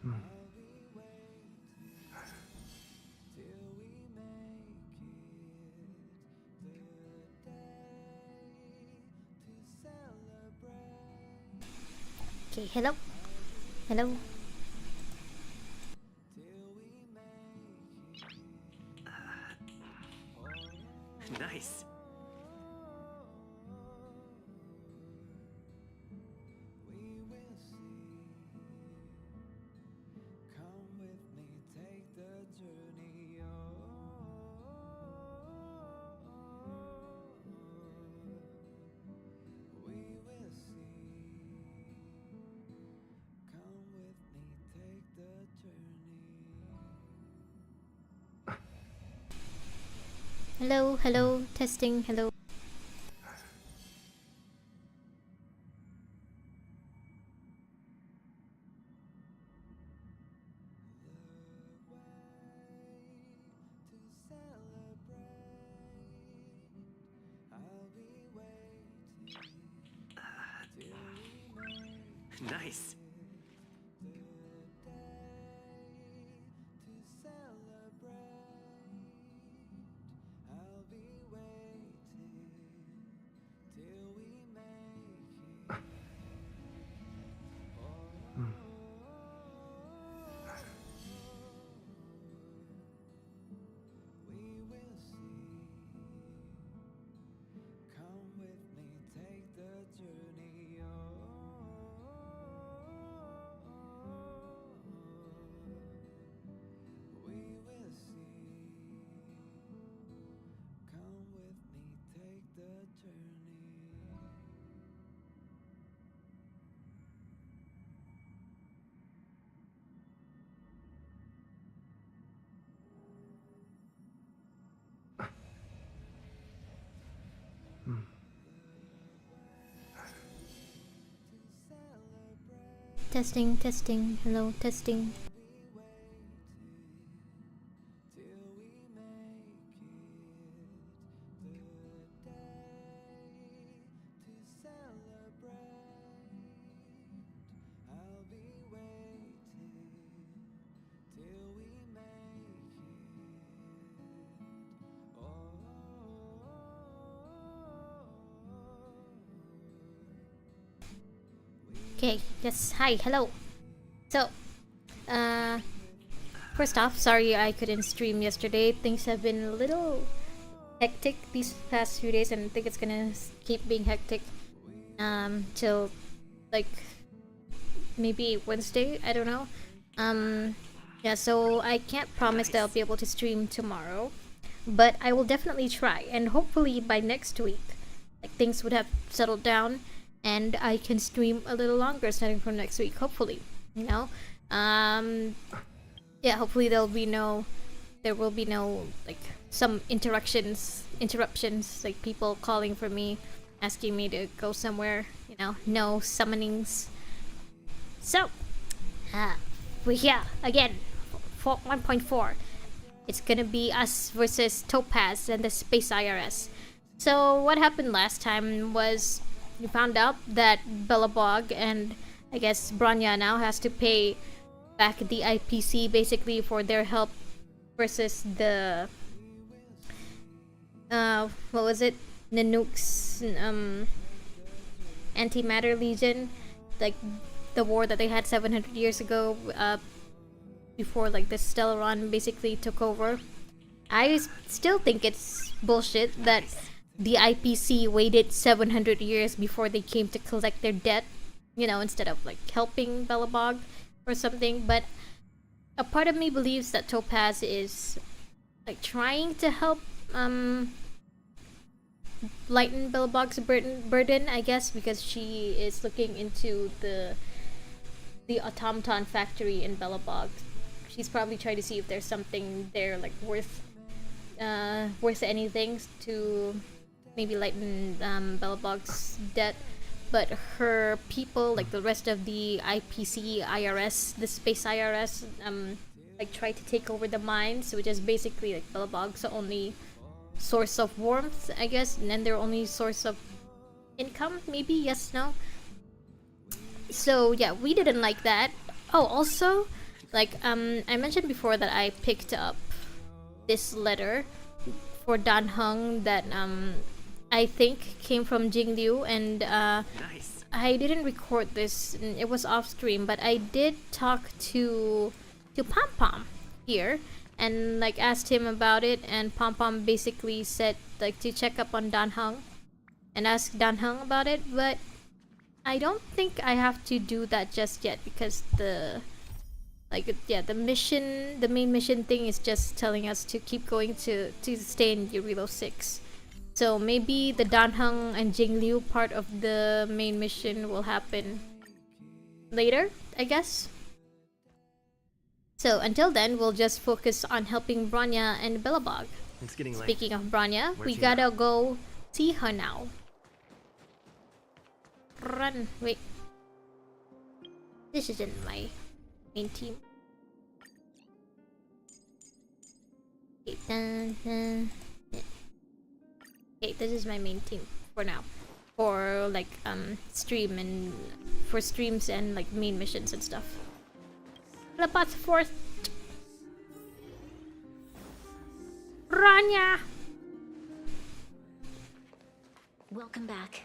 Okay, hello. Hello. Nice. Hello, hello, testing, hello. Nice. Testing, testing, hello, testing. Okay, yes, hi, hello. So, first off, sorry I couldn't stream yesterday. Things have been a little hectic these past few days, and I think it's gonna keep being hectic till like maybe Wednesday. I don't know. Yeah, so I can't promise that I'll be able to stream tomorrow, but I will definitely try, and hopefully by next week, like things would have settled down, and I can stream a little longer starting from next week. Hopefully, you know. Yeah, hopefully there will be no like some interruptions, like people calling for me, asking me to go somewhere. You know, no summonings. So, we're here again for 1.4. It's gonna be us versus Topaz and the Space IRS. So what happened last time was we found out that Belobog and I guess Branya now has to pay back the IPC basically for their help versus the what was it? Nanook's Antimatter Legion, like the war that they had 700 years ago, before like the Stellaron basically took over. I still think it's bullshit that the IPC waited 700 years before they came to collect their debt, you know, instead of like helping Belobog or something. But a part of me believes that Topaz is like trying to help lighten Belobog's burden, I guess, because she is looking into the automaton factory in Belobog. She's probably trying to see if there's something there like worth anything to maybe lighten Belobog's debt. But her people, like the rest of the IPC IRS, the Space IRS, like try to take over the mines, which is basically like Belobog's only source of warmth, I guess, and then their only source of income, maybe. Yes, no. So yeah, we didn't like that. Oh, also, Like, I mentioned before that I picked up this letter for Dan Heng that, I think came from Jing Liu, and, Nice. I didn't record this, it was off stream, but I did talk to Pom Pom here, and, like, asked him about it, and Pom Pom basically said, like, to check up on Dan Heng, and ask Dan Heng about it, but I don't think I have to do that just yet, because the main mission thing is just telling us to keep going to stay in Eurilo 6. So maybe the Danheng and Jingliu part of the main mission will happen later, I guess. So until then, we'll just focus on helping Bronya and Belobog. It's getting late. Speaking of Bronya, Where's we he gotta now? go see her now. Run, wait. This isn't my main team. Okay, okay, this is my main team for now. For like for streams and like main missions and stuff. Lepas forth. Rania! Welcome back.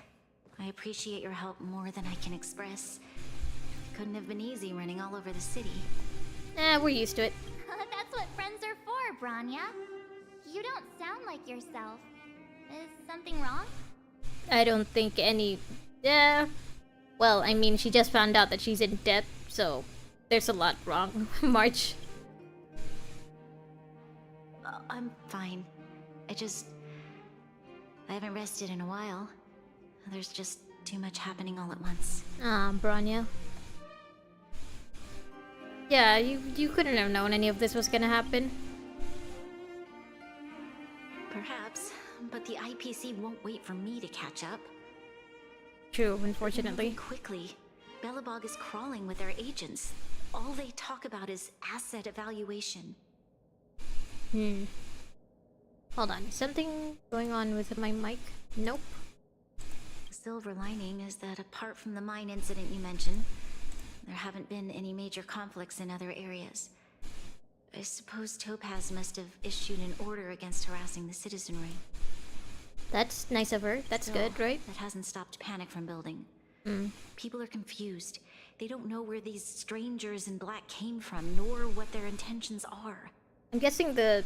I appreciate your help more than I can express. Couldn't have been easy running all over the city. We're used to it. That's what friends are for, Branya. You don't sound like yourself. Is something wrong? I don't think any... well, I mean, she just found out that she's in debt, so there's a lot wrong. March. I'm fine. I haven't rested in a while. There's just too much happening all at once. Ah, Bronya. Yeah, you couldn't have known any of this was gonna happen. Perhaps, but the IPC won't wait for me to catch up. True, unfortunately. Quickly, Belobog is crawling with their agents. All they talk about is asset evaluation. Hold on, is something going on with my mic? Nope. The silver lining is that apart from the mine incident you mentioned, there haven't been any major conflicts in other areas. I suppose Topaz must have issued an order against harassing the citizenry. That's nice of her. That's Still, good, right? That hasn't stopped panic from building. People are confused. They don't know where these strangers in black came from, nor what their intentions are. I'm guessing the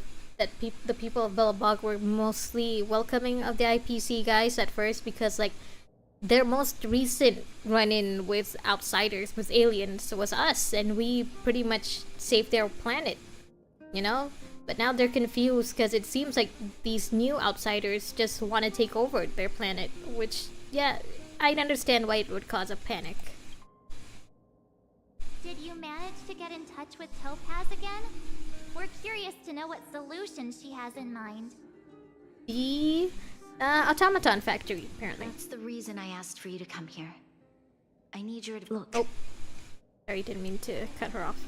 people of Belobog were mostly welcoming of the IPC guys at first because, like, their most recent run-in with outsiders, with aliens, was us, and we pretty much saved their planet, you know? But now they're confused because it seems like these new outsiders just want to take over their planet, which, yeah, I'd understand why it would cause a panic. Did you manage to get in touch with Topaz again? We're curious to know what solution she has in mind. The automaton factory, apparently. That's the reason I asked for you to come here. I need your look. Oh, sorry, didn't mean to cut her off.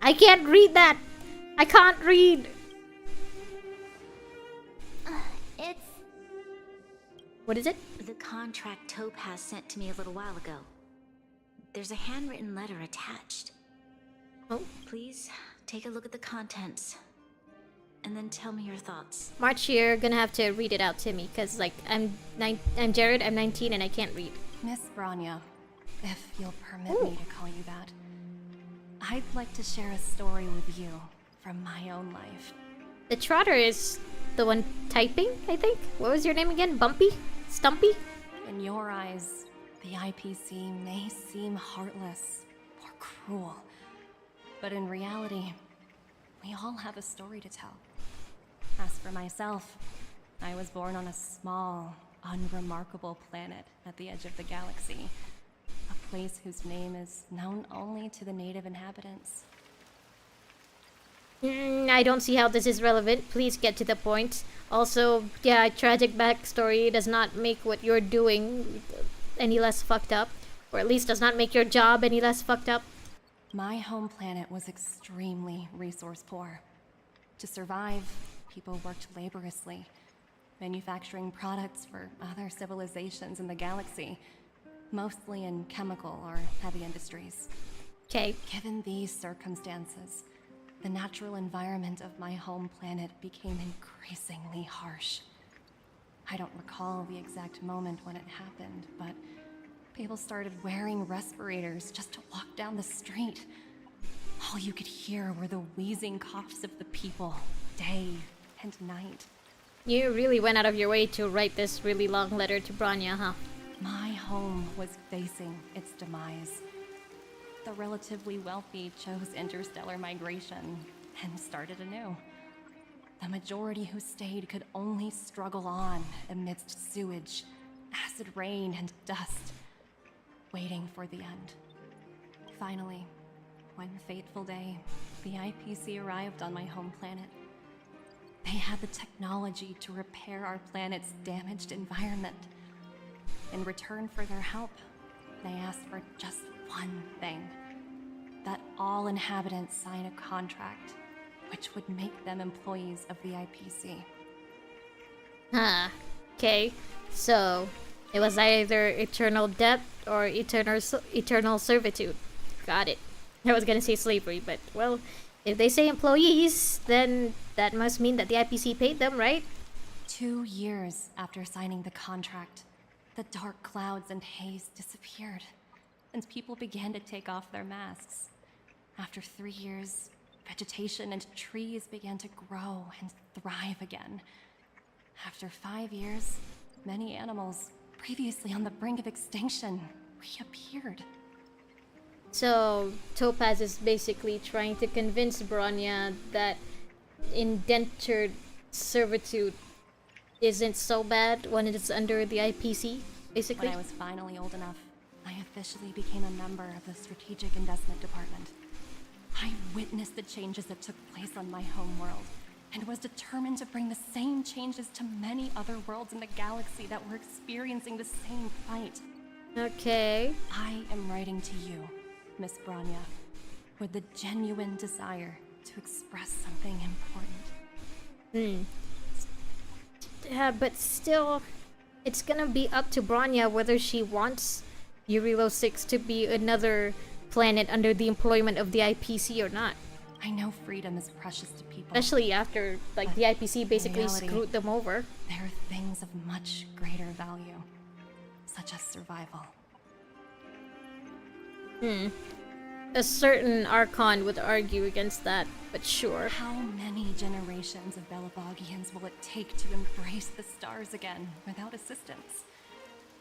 I can't read that. I can't read. It's... What is it? The contract Topaz sent to me a little while ago. There's a handwritten letter attached. Oh, Please take a look at the contents, and then tell me your thoughts. March, you're gonna have to read it out to me, cause like I'm Jared, I'm 19 and I can't read. Miss Bronya, if you'll permit me to call you that, I'd like to share a story with you from my own life. The Trotter is the one typing, I think. What was your name again? Bumpy? Stumpy? In your eyes, the IPC may seem heartless or cruel, but in reality, we all have a story to tell. As for myself, I was born on a small, unremarkable planet at the edge of the galaxy, a place whose name is known only to the native inhabitants. I don't see how this is relevant. Please get to the point. Also, yeah, tragic backstory does not make what you're doing any less fucked up. Or at least does not make your job any less fucked up. My home planet was extremely resource poor. To survive, people worked laboriously, manufacturing products for other civilizations in the galaxy, mostly in chemical or heavy industries. Okay. Given these circumstances, the natural environment of my home planet became increasingly harsh. I don't recall the exact moment when it happened, but people started wearing respirators just to walk down the street. All you could hear were the wheezing coughs of the people, day and night. You really went out of your way to write this really long letter to Bronya, huh? My home was facing its demise. The relatively wealthy chose interstellar migration and started anew. The majority who stayed could only struggle on amidst sewage, acid rain, and dust, waiting for the end. Finally, one fateful day, the IPC arrived on my home planet. They had the technology to repair our planet's damaged environment. In return for their help, they asked for just one thing: that all inhabitants sign a contract which would make them employees of the IPC. Huh. Okay. So, it was either eternal debt or eternal servitude. Got it. I was gonna say slavery, but, well, if they say employees, then that must mean that the IPC paid them, right? 2 years after signing the contract, the dark clouds and haze disappeared, and people began to take off their masks. After 3 years, vegetation and trees began to grow and thrive again. After 5 years, many animals, previously on the brink of extinction, reappeared. So, Topaz is basically trying to convince Bronya that indentured servitude isn't so bad when it's under the IPC, basically. When I was finally old enough, I officially became a member of the Strategic Investment Department. I witnessed the changes that took place on my home world, and was determined to bring the same changes to many other worlds in the galaxy that were experiencing the same fight. Okay. I am writing to you, Miss Bronya, with the genuine desire to express something important. Yeah, but still, it's gonna be up to Bronya whether she wants Eurilo 6 to be another planet under the employment of the IPC or not. I know freedom is precious to people. Especially after, like, the IPC basically reality, screwed them over. There are things of much greater value, such as survival. A certain Archon would argue against that, but sure. How many generations of Belobogians will it take to embrace the stars again without assistance?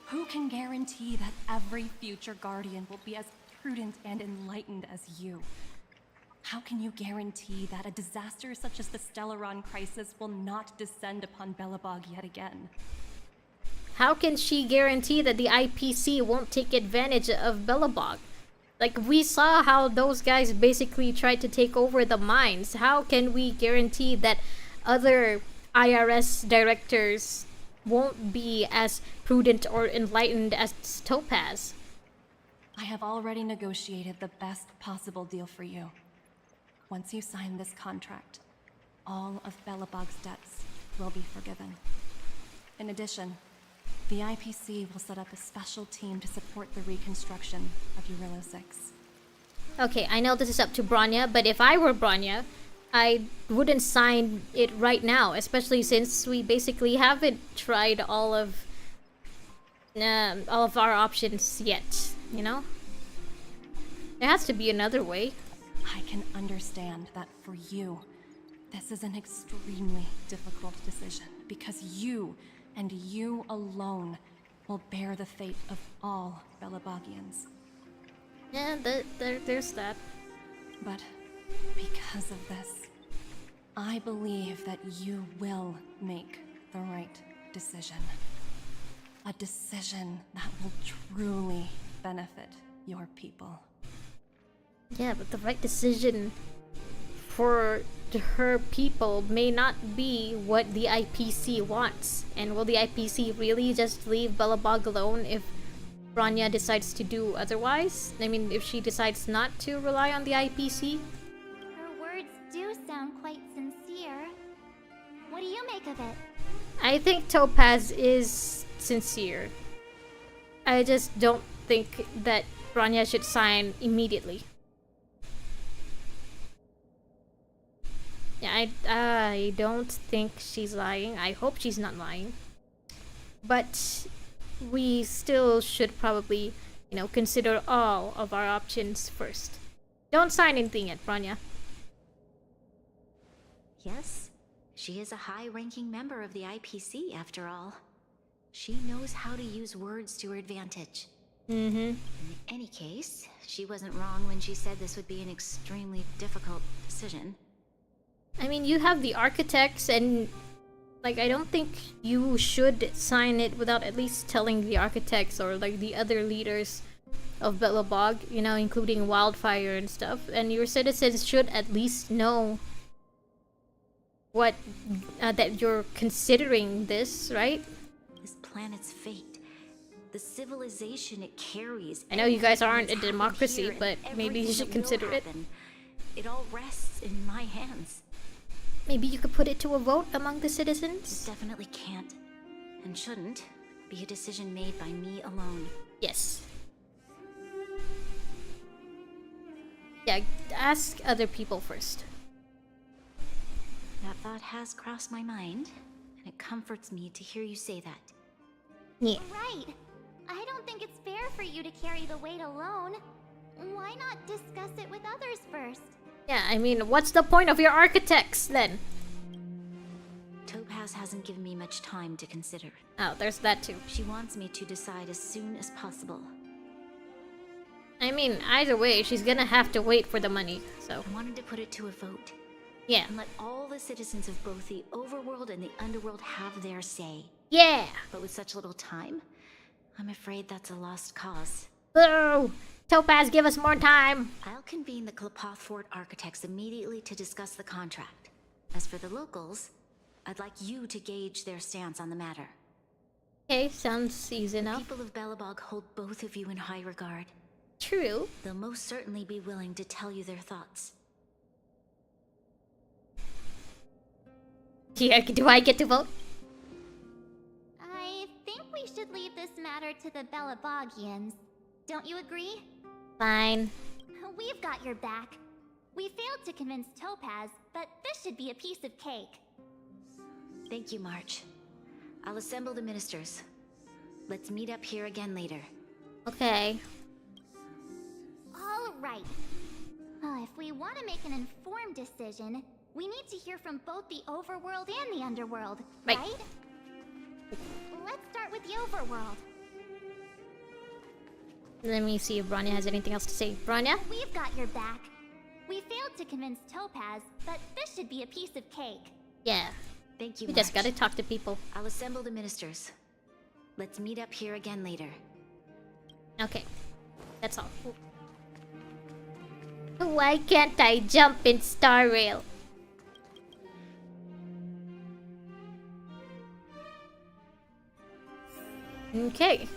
Who can guarantee that every future Guardian will be as prudent and enlightened as you? How can you guarantee that a disaster such as the Stellaron crisis will not descend upon Belobog yet again? How can she guarantee that the IPC won't take advantage of Belobog? Like, we saw how those guys basically tried to take over the mines. How can we guarantee that other IRS directors won't be as prudent or enlightened as Topaz? I have already negotiated the best possible deal for you. Once you sign this contract, all of Belobog's debts will be forgiven. In addition, the IPC will set up a special team to support the reconstruction of Eurilo 6. Okay, I know this is up to Bronya, but if I were Bronya, I wouldn't sign it right now, especially since we basically haven't tried all of our options yet, you know? There has to be another way. I can understand that for you, this is an extremely difficult decision, because you, and you alone, will bear the fate of all Belobogians. Yeah, there's that. But because of this, I believe that you will make the right decision. A decision that will truly benefit your people. Yeah, but the right decision for her people may not be what the IPC wants. And will the IPC really just leave Belobog alone if Bronya decides to do otherwise? I mean, if she decides not to rely on the IPC? Her words do sound quite sincere. What do you make of it? I think Topaz is sincere. I just don't think that Bronya should sign immediately. Yeah, I don't think she's lying. I hope she's not lying. But we still should probably, consider all of our options first. Don't sign anything yet, Bronya. Yes, she is a high-ranking member of the IPC, after all. She knows how to use words to her advantage. Mm-hmm. In any case, she wasn't wrong when she said this would be an extremely difficult decision. I mean, you have the architects, and I don't think you should sign it without at least telling the architects or the other leaders of Belobog, including Wildfire and stuff. And your citizens should at least know what that you're considering this, right? This planet's fate, the civilization it carries. I know you guys aren't a everything that's democracy, happened but here and maybe you everything should that will consider it. happen. It all rests in my hands. Maybe you could put it to a vote among the It citizens? definitely can't, and shouldn't, be a decision made by me alone. Yes. Yeah, ask other people first. That thought has crossed my mind, and it comforts me to hear you say that. Yeah. Right. I don't think it's fair for you to carry the weight alone. Why not discuss it with others first? Yeah, I mean, what's the point of your architects then? Topaz hasn't given me much time to consider. Oh, there's that too. She wants me to decide as soon as possible. I mean, either way, she's gonna have to wait for the money, so. I wanted to put it to a vote, Yeah. and let all the citizens of both the overworld and the underworld have their say. Yeah! But with such little time, I'm afraid that's a lost cause. Boo! Topaz, give us more time! I'll convene the Klapoth Fort architects immediately to discuss the contract. As for the locals, I'd like you to gauge their stance on the matter. Okay, sounds easy enough. People of Belobog hold both of you in high regard. True. They'll most certainly be willing to tell you their thoughts. Yeah, do I get to vote? I think we should leave this matter to the Belobogians. Don't you agree? Fine. We've got your back. We failed to convince Topaz, but this should be a piece of cake. Thank you, March. I'll assemble the ministers. Let's meet up here again later. Okay. All right. If we want to make an informed decision, we need to hear from both the overworld and the underworld, Right. right? Let's start with the overworld. Let me see if Bronya has anything else to say. Bronya? We've got your back. We failed to convince Topaz, but this should be a piece of cake. Yeah. Thank you, We March. just gotta talk to people. I'll assemble the ministers. Let's meet up here again later. Okay. That's all. Why can't I jump in Star Rail? Okay.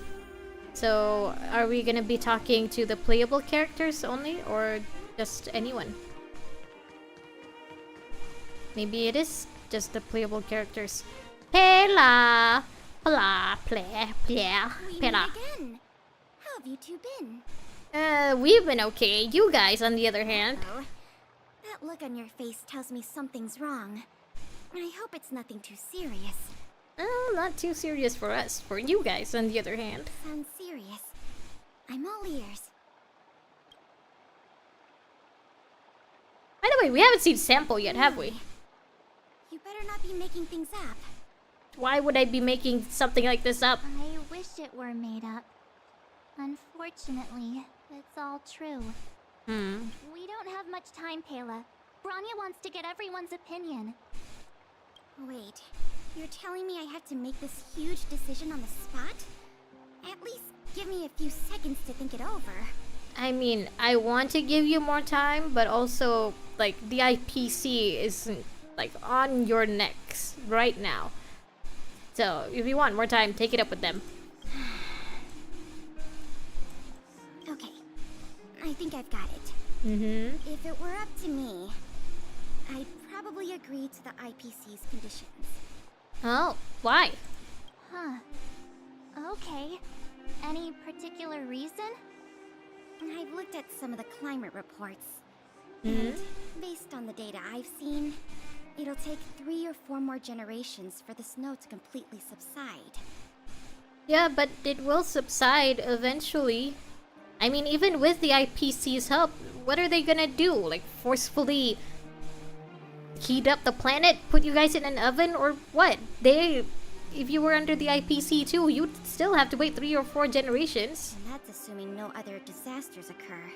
So, are we gonna be talking to the playable characters only, or just anyone? Maybe it is just the playable characters. Pela! Pla, play, play, pela. again. How have you two been? We've been okay. You guys, on the other hand. Oh, that look on your face tells me something's wrong. I hope it's nothing too serious. Not too serious for us. For you guys, on the other hand. Sounds serious. I'm all ears. By the way, we haven't seen Sample yet, have we? You better not be making things up. Why would I be making something like this up? I wish it were made up. Unfortunately, it's all true. We don't have much time, Pela. Bronya wants to get everyone's opinion. Wait, you're telling me I have to make this huge decision on the spot? At least give me a few seconds to think it over. I mean, I want to give you more time, but also, the IPC is, on your necks right now. So, if you want more time, take it up with them. Okay, I think I've got it. If it were up to me, I'd probably agree to the IPC's conditions. Oh, why? Huh. Okay. Any particular reason? I've looked at some of the climate reports. And based on the data I've seen, It'll take 3 or 4 more generations for the snow to completely subside. Yeah, but it will subside eventually. I mean, even with the IPC's help, what are they gonna do? Like, forcefully heat up the planet? Put you guys in an oven? Or what? If you were under the IPC too, you'd still have to wait 3 or 4 generations. And that's assuming no other disasters occur.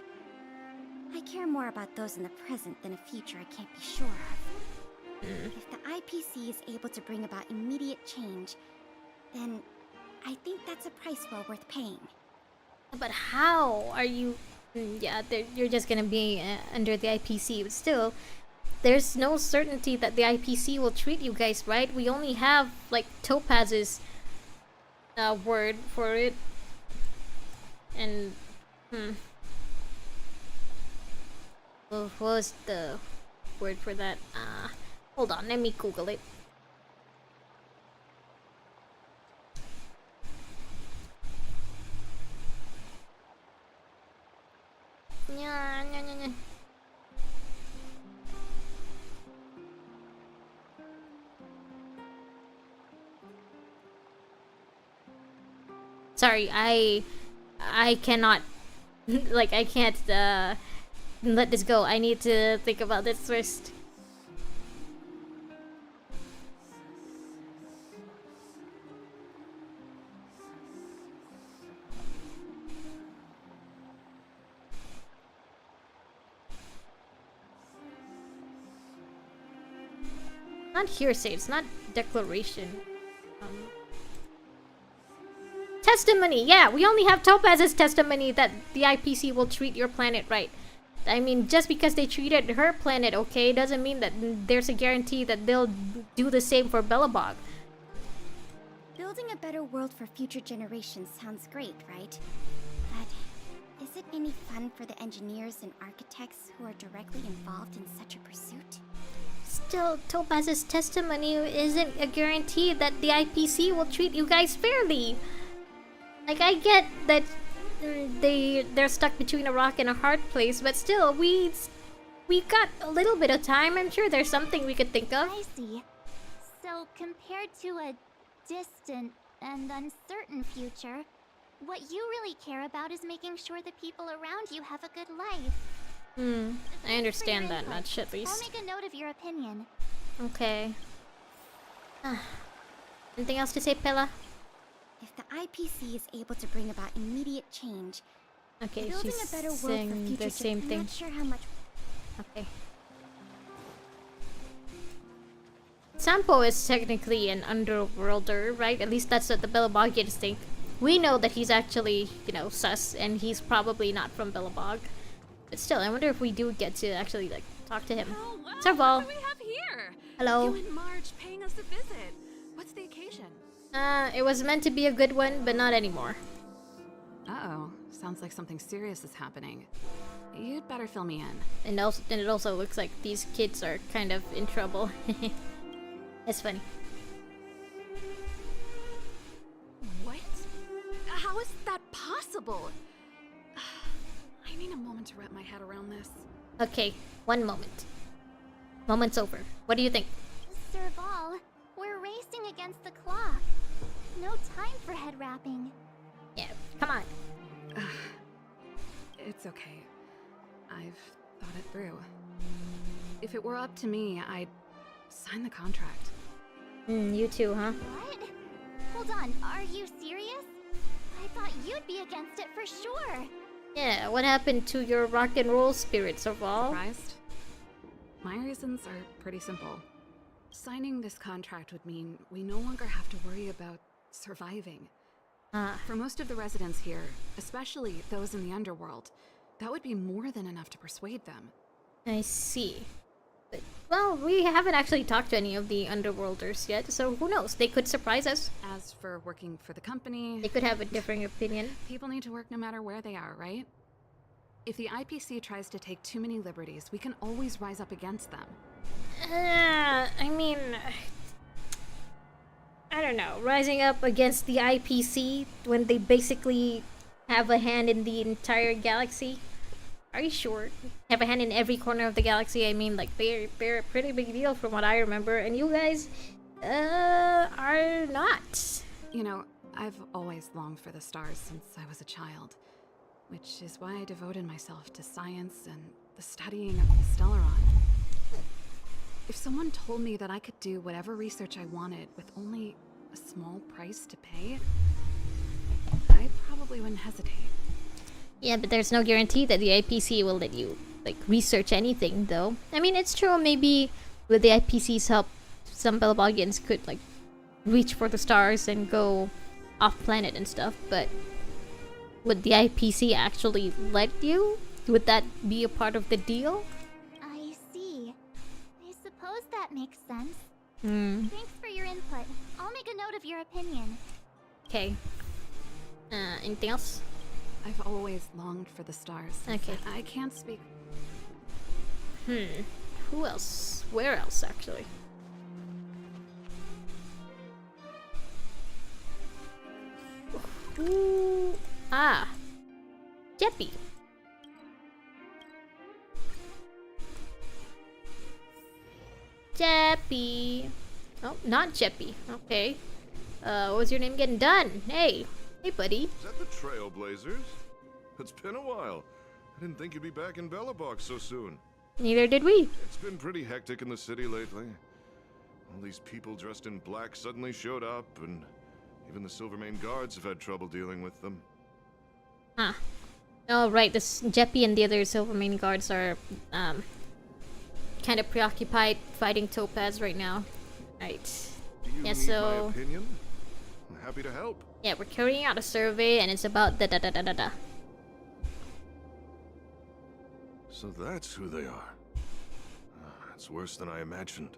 I care more about those in the present than a future I can't be sure of. If the IPC is able to bring about immediate change, then I think that's a price well worth paying. But how are you... Yeah, you're just gonna be under the IPC, but still, there's no certainty that the IPC will treat you guys right. We only have, like, Topaz's word for it. And, Well, what was the word for that? Hold on, let me Google it. Yeah. Sorry, I cannot like I can't let this go. I need to think about this first. Not hearsay, it's not declaration. Testimony, yeah, we only have Topaz's testimony that the IPC will treat your planet right. I mean, just because they treated her planet okay, doesn't mean that there's a guarantee that they'll do the same for Belobog. Building a better world for future generations sounds great, right? But is it any fun for the engineers and architects who are directly involved in such a pursuit? Still, Topaz's testimony isn't a guarantee that the IPC will treat you guys fairly. Like, I get that they're stuck between a rock and a hard place, but still, we got a little bit of time. I'm sure there's something we could think of. I see. So, compared to a distant and uncertain future, what you really care about is making sure the people around you have a good life. I understand that much, at I'll least. make a note of your opinion. Okay. Anything else to say, Pella? If the IPC is able to bring about immediate change, Okay, building she's a better world for saying future the same I'm thing. not sure how much. Okay. Sampo is technically an underworlder, right? At least that's what the Belobogians think. We know that he's actually, you know, sus, and he's probably not from Belobog. But still, I wonder if we do get to actually, like, talk to him. Oh, wow. Serval. What do we have here? Hello. You and Marge paying us a visit. What's the occasion? It was meant to be a good one, but not anymore. Uh-oh. Sounds like something serious is happening. You'd better fill me in. And it also looks like these kids are kind of in trouble. It's funny. What? How is that possible? I need a moment to wrap my head around this. Okay, one moment. Moment's over. What do you think? Serval, we're racing against the clock. No time for head wrapping. Yeah, come on. It's okay. I've thought it through. If it were up to me, I'd sign the contract. You too, huh? What? Hold on, are you serious? I thought you'd be against it for sure. Yeah, what happened to your rock and roll spirit, Serval? Surprised? My reasons are pretty simple. Signing this contract would mean we no longer have to worry about surviving. For most of the residents here, especially those in the underworld, that would be more than enough to persuade them. I see. But, well, we haven't actually talked to any of the underworlders yet, so who knows? They could surprise us. As for working for the company, They could have a differing opinion. people need to work no matter where they are, right? If the IPC tries to take too many liberties, we can always rise up against them. I mean... I don't know. Rising up against the IPC when they basically have a hand in the entire galaxy? Are you sure? Have a hand in every corner of the galaxy. I mean, like, they're a pretty big deal from what I remember, and you guys, are not. You know, I've always longed for the stars since I was a child, which is why I devoted myself to science and the studying of the Stellaron. If someone told me that I could do whatever research I wanted with only a small price to pay, I probably wouldn't hesitate. Yeah, but there's no guarantee that the IPC will let you, like, research anything, though. I mean, it's true, maybe with the IPC's help, some Belobogians could, like, reach for the stars and go off-planet and stuff, but would the IPC actually let you? Would that be a part of the deal? I see. I suppose that makes sense. Hmm. Thanks for your input. I'll make a note of your opinion. Okay. Anything else? I've always longed for the stars. Okay. I can't speak. Who else? Where else, actually? Ooh. Ah. Jeppy. Jeppy. Oh, not Jeppy. Okay. What was your name again? Done. Hey. Hey, buddy. Is that the Trailblazers? It's been a while. I didn't think you'd be back in Belobog so soon. Neither did we. It's been pretty hectic in the city lately. All these people dressed in black suddenly showed up, and even the Silvermane guards have had trouble dealing with them. Huh. Oh, right. This Jeppy and the other Silvermane guards are, kind of preoccupied fighting Topaz right now. Right. Do you Yeah, need so- my opinion? I'm happy to help. Yeah, we're carrying out a survey, and it's about da-da-da-da-da-da. So that's who they are. It's worse than I imagined.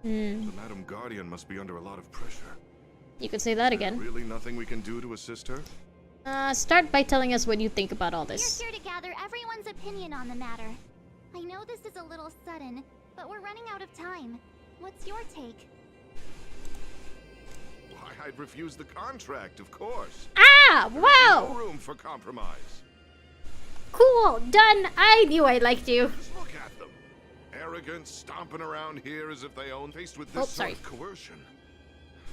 Hmm. The Madam Guardian must be under a lot of pressure. You could say that again. Really nothing we can do to assist her? Start by telling us what you think about all We're this. here to gather everyone's opinion on the matter. I know this is a little sudden, but we're running out of time. What's your take? Why, I'd refuse the contract, of course. Ah! No Wow! room for compromise. Cool! Done! I knew I liked you. Just look at them. Arrogant, stomping around here as if they own. Faced with Oh, this sort sorry. of coercion,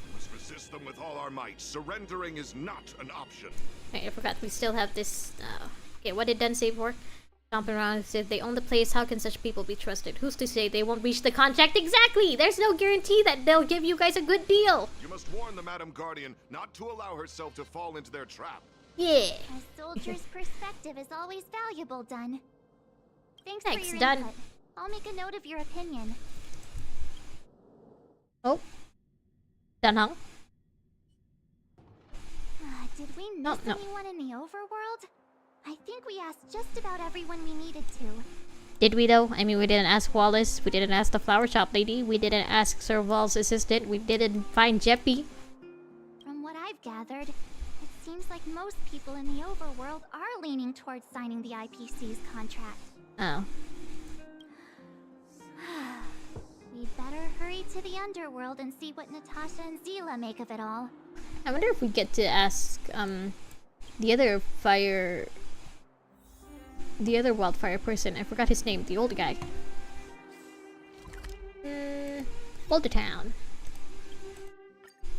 we must resist them with all our might. Surrendering is not an option. Hey, I forgot we still have this, okay, what did Dunn say for? Stomping around as if they own the place, how can such people be trusted? Who's to say they won't reach the contract? Exactly! There's no guarantee that they'll give you guys a good deal! You must warn the Madam Guardian not to allow herself to fall into their trap. Yeah! A soldier's perspective is always valuable, Dunn. Thanks Thanks, for your Dunn. input. I'll make a note of your opinion. Oh. Done, huh? Did we miss No. anyone in the overworld? I think we asked just about everyone we needed to. Did we though? I mean, we didn't ask Wallace, we didn't ask the flower shop lady, we didn't ask Serval's assistant, we didn't find Jeppy. From what I've gathered, it seems like most people in the overworld are leaning towards signing the IPC's contract. Oh. We'd better hurry to the underworld and see what Natasha and Zila make of it all. I wonder if we get to ask, the other wildfire person. I forgot his name, the old guy. Boulder Town.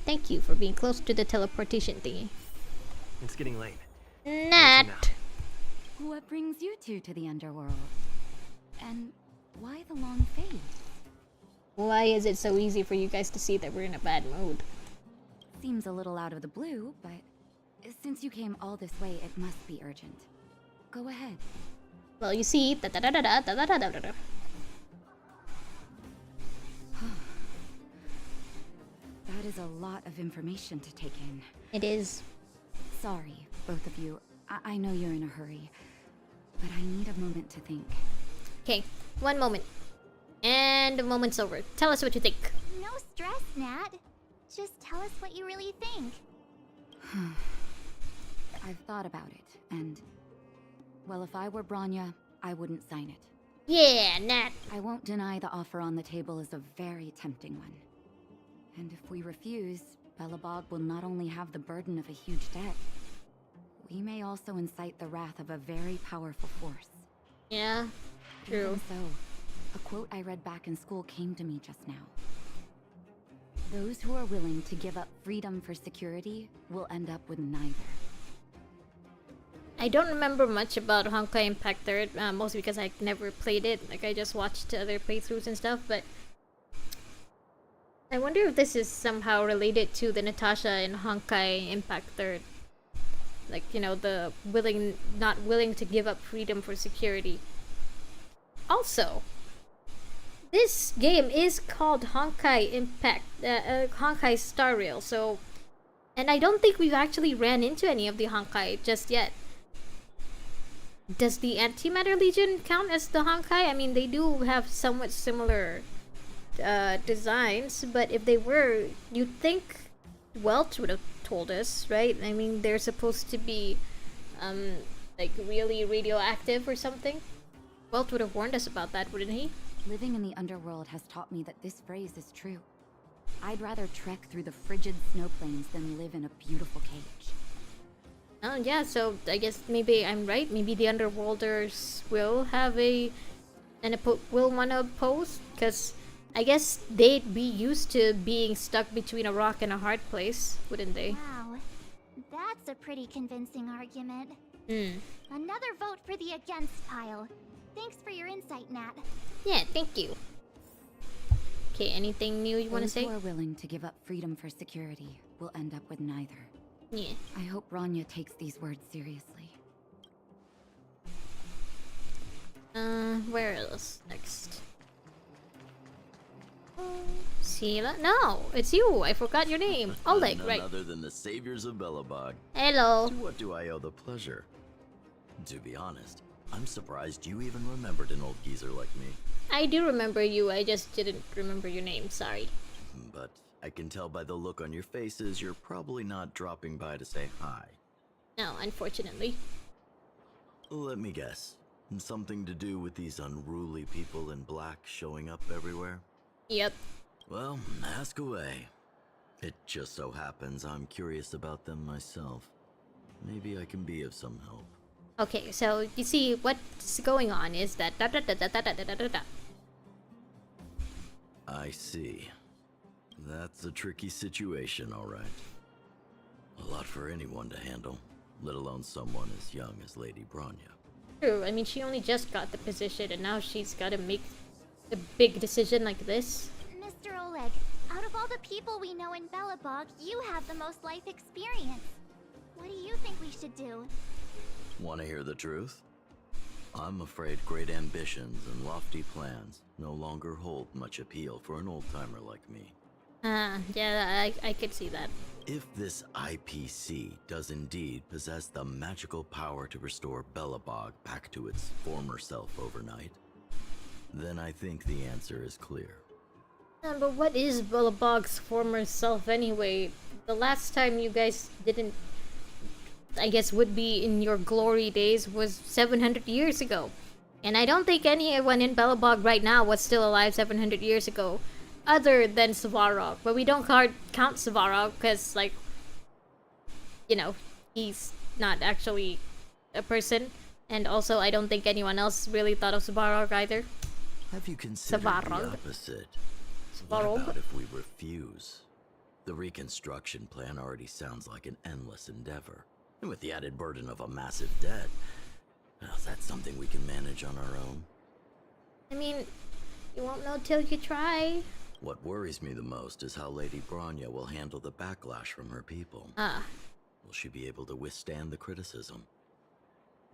Thank you for being close to the teleportation thingy. It's getting late. Nat! What brings you two to the underworld? And why the long fade? Why is it so easy for you guys to see that we're in a bad mood? Seems a little out of the blue, but since you came all this way, it must be urgent. Go ahead. Well, you see, That is a lot of information to take in. it is. Sorry, both of you. I know you're in a hurry, but I need a moment to think. Okay, one moment. And the moment's over. Tell us what you think. No stress, Nat. Just tell us what you really think. I've thought about it, and... well, if I were Branya, I wouldn't sign it. Yeah, Nat. I won't deny the offer on the table is a very tempting one. And if we refuse, Belobog will not only have the burden of a huge debt, we may also incite the wrath of a very powerful force. Yeah, true. Even so, a quote I read back in school came to me just now. Those who are willing to give up freedom for security will end up with neither. I don't remember much about Honkai Impact Third, mostly because I never played it. Like, I just watched other playthroughs and stuff, but I wonder if this is somehow related to the Natasha in Honkai Impact Third. Like, you know, the not willing to give up freedom for security. Also, this game is called Honkai Impact, Honkai Star Rail, so... And I don't think we've actually ran into any of the Honkai just yet. Does the Antimatter Legion count as the Honkai? I mean, they do have somewhat similar designs, but if they were, you'd think Welch would have told us, right? I mean, they're supposed to be, like, really radioactive or something. Welch would have warned us about that, wouldn't he? Living in the underworld has taught me that this phrase is true. I'd rather trek through the frigid snow plains than live in a beautiful cage. Oh yeah, so I guess maybe I'm right. Maybe the Underworlders will have will want to oppose, because I guess they'd be used to being stuck between a rock and a hard place, wouldn't they? Wow, that's a pretty convincing argument. Hmm. Another vote for the against pile. Thanks for your insight, Nat. Yeah, thank you. Okay, anything new you want to Those say? who are willing to give up freedom for security will end up with neither. Yeah. I hope Rania takes these words seriously. Where else next? Sela? No, it's you. I forgot your name. Oleg, None right? other than the saviors of Belobog. Hello. To what do I owe the pleasure? To be honest, I'm surprised you even remembered an old geezer like me. I do remember you. I just didn't remember your name. Sorry. But I can tell by the look on your faces you're probably not dropping by to say hi. No, unfortunately. Let me guess. Something to do with these unruly people in black showing up everywhere? Yep. Well, ask away. It just so happens I'm curious about them myself. Maybe I can be of some help. Okay, so you see what's going on is that I see. That's a tricky situation, all right. A lot for anyone to handle, let alone someone as young as Lady Bronya. True. I mean, she only just got the position, and now she's got to make a big decision like this. Mr. Oleg, out of all the people we know in Belobog, you have the most life experience. What do you think we should do? Want to hear the truth? I'm afraid great ambitions and lofty plans no longer hold much appeal for an old-timer like me. Yeah, I could see that. If this IPC does indeed possess the magical power to restore Belobog back to its former self overnight, then I think the answer is clear. But what is Belobog's former self anyway? The last time you guys didn't, I guess, would be in your glory days was 700 years ago. And I don't think anyone in Belobog right now was still alive 700 years ago. Other than Svarog. But we don't count Svarog because, like, you know, he's not actually a person. And also, I don't think anyone else really thought of Svarog either. Have you considered the opposite? Svarog? What about if we refuse? The reconstruction plan already sounds like an endless endeavor. And with the added burden of a massive debt, well, that's something we can manage on our own. I mean, you won't know till you try. What worries me the most is how Lady Bronya will handle the backlash from her people. Will she be able to withstand the criticism?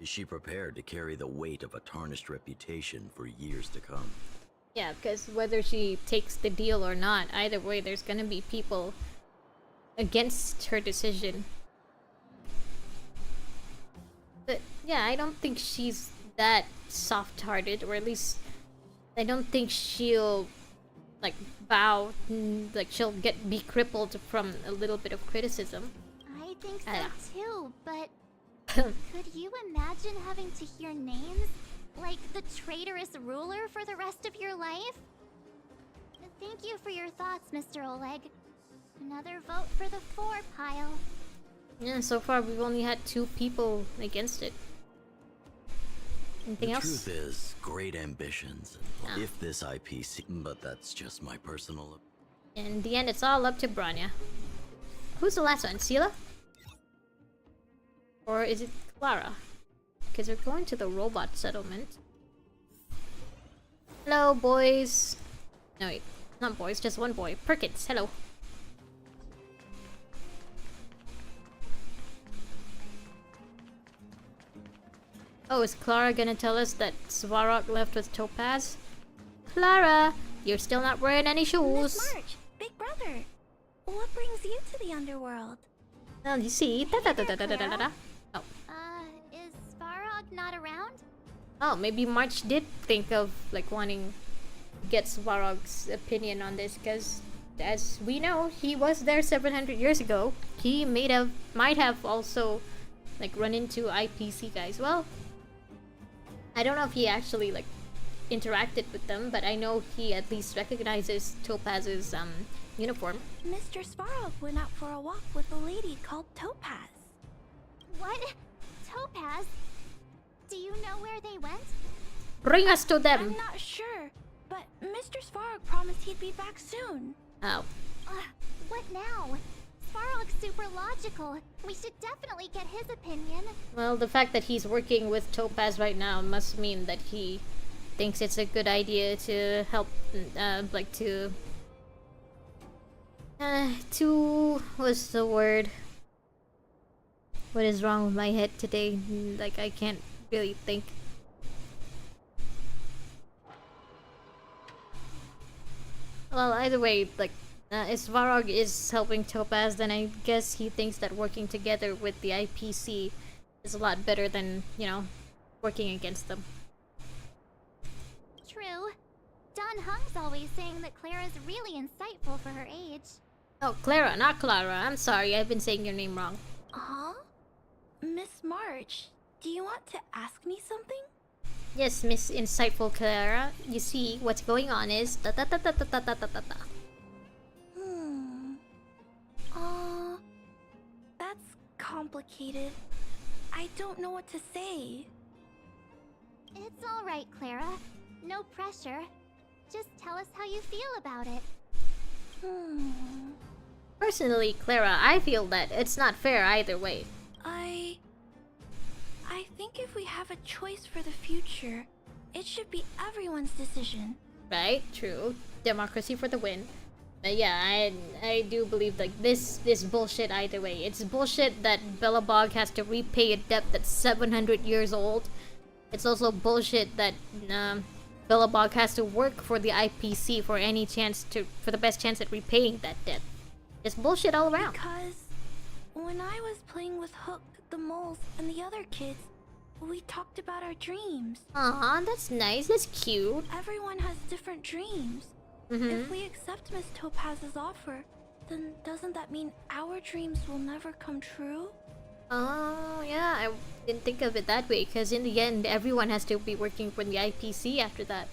Is she prepared to carry the weight of a tarnished reputation for years to come? Yeah, because whether she takes the deal or not, either way, there's gonna be people against her decision. But yeah, I don't think she's that soft-hearted, or at least I don't think she'll like bow, like she'll be crippled from a little bit of criticism. I think so too, but could you imagine having to hear names? Like the traitorous ruler for the rest of your life? Thank you for your thoughts, Mr. Oleg. Another vote for the 4 pile. Yeah, so far we've only had 2 people against it. Anything the else? truth is, great ambitions. If this IPC, but that's just my personal. In the end, it's all up to Bronya. Who's the last one? Sela? Or is it Clara? Because we're going to the robot settlement. Hello, boys. No, wait. Not boys, just one boy. Perkins, hello. Oh, is Clara gonna tell us that Svarog left with Topaz? Clara, you're still not wearing any shoes. Miss March, big brother. What brings you to the underworld? Well, you see. Da-da-da-da-da-da-da. Oh. Is Svarog not around? Oh, maybe March did think of like wanting to get Svarog's opinion on this, because as we know, he was there 700 years ago. He might have also like run into IPC guys. Well, I don't know if he actually like interacted with them, but I know he at least recognizes Topaz's uniform. Mr. Svarog went out for a walk with a lady called Topaz. What? Topaz? Do you know where they went? Bring us to them. I'm not sure, but Mr. Svarog promised he'd be back soon. Oh. What now? Svarog's super logical. We should definitely get his opinion. Well, the fact that he's working with Topaz right now must mean that he thinks it's a good idea to help, what's the word? What is wrong with my head today? Like, I can't really think. Well, either way, like, if Svarog is helping Topaz, then I guess he thinks that working together with the IPC is a lot better than, you know, working against them. True. Don Hung's always saying that Clara's really insightful for her age. Oh, Clara, not Clara. I'm sorry, I've been saying your name wrong. Huh? Miss March, do you want to ask me something? Yes, Miss Insightful Clara. You see, what's going on is da-da-da-da-da-da-da-da-da. That's complicated. I don't know what to say. It's all right, Clara. No pressure. Just tell us how you feel about it. Personally, Clara, I feel that it's not fair either way. I think if we have a choice for the future, it should be everyone's decision. Right? True. Democracy for the win. But yeah, I do believe like this bullshit either way. It's bullshit that Belobog has to repay a debt that's 700 years old. It's also bullshit that Belobog has to work for the IPC for the best chance at repaying that debt. It's bullshit all around. Because when I was playing with Hook, the moles, and the other kids, we talked about our dreams. Aw, that's nice. That's cute. Everyone has different dreams. If we accept Miss Topaz's offer, then doesn't that mean our dreams will never come true? Oh, yeah, I didn't think of it that way, because in the end, everyone has to be working for the IPC after that.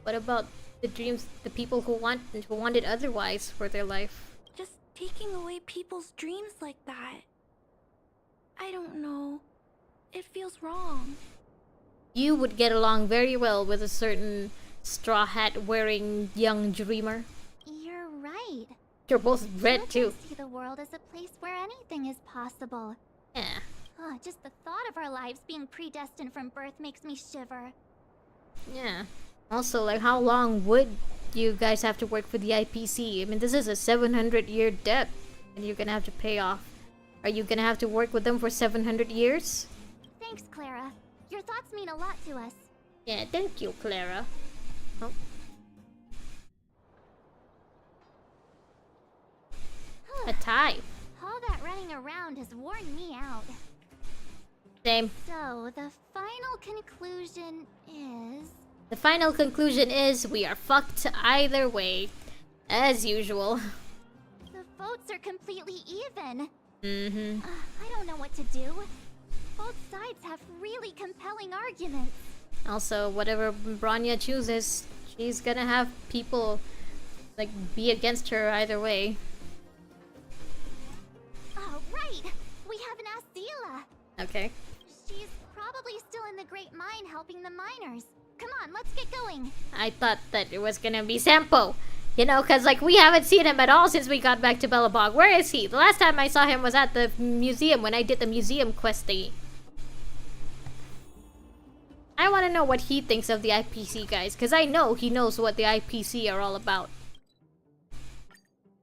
What about the dreams, the people who want it otherwise for their life? Just taking away people's dreams like that. I don't know. It feels wrong. You would get along very well with a certain straw hat wearing young dreamer. You're right. You're both red too. I see the world as a place where anything is possible. Yeah. Just the thought of our lives being predestined from birth makes me shiver. Yeah. Also, like, how long would you guys have to work for the IPC? I mean, this is a 700-year debt, and you're gonna have to pay off. Are you gonna have to work with them for 700 years? Thanks, Clara. Your thoughts mean a lot to us. Yeah, thank you, Clara. Oh. A tie. All that running around has worn me out. Same. So, the final conclusion is... The final conclusion is we are fucked either way. As usual. The votes are completely even. Mm-hmm. I don't know what to do. Both sides have really compelling arguments. Also, whatever Bronya chooses, she's gonna have people, like, be against her either way. Oh, right! We haven't asked Zila. Okay. She's probably still in the Great Mine helping the miners. Come on, let's get going. I thought that it was gonna be Sampo. You know, because, like, we haven't seen him at all since we got back to Belobog. Where is he? The last time I saw him was at the museum when I did the museum quest thingy. I want to know what he thinks of the IPC guys, because I know he knows what the IPC are all about.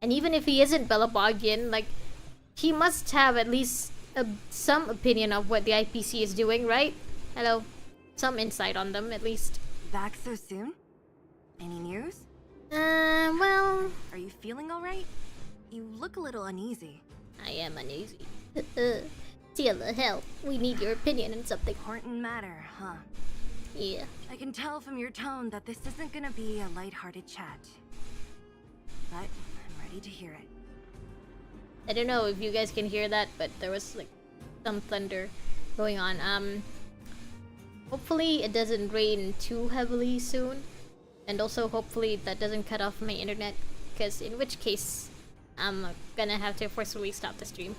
And even if he isn't Belobogian, like, he must have at least some opinion of what the IPC is doing, right? Hello? Some insight on them, at least. Back so soon? Any news? Well... Are you feeling alright? You look a little uneasy. I am uneasy. Tila, hell, we need your opinion on something. Important matter, huh? Yeah. I can tell from your tone that this isn't gonna be a lighthearted chat. But I'm ready to hear it. I don't know if you guys can hear that, but there was, like, some thunder going on. Hopefully it doesn't rain too heavily soon. And also, hopefully that doesn't cut off my internet. Because in which case, I'm gonna have to forcefully stop the stream.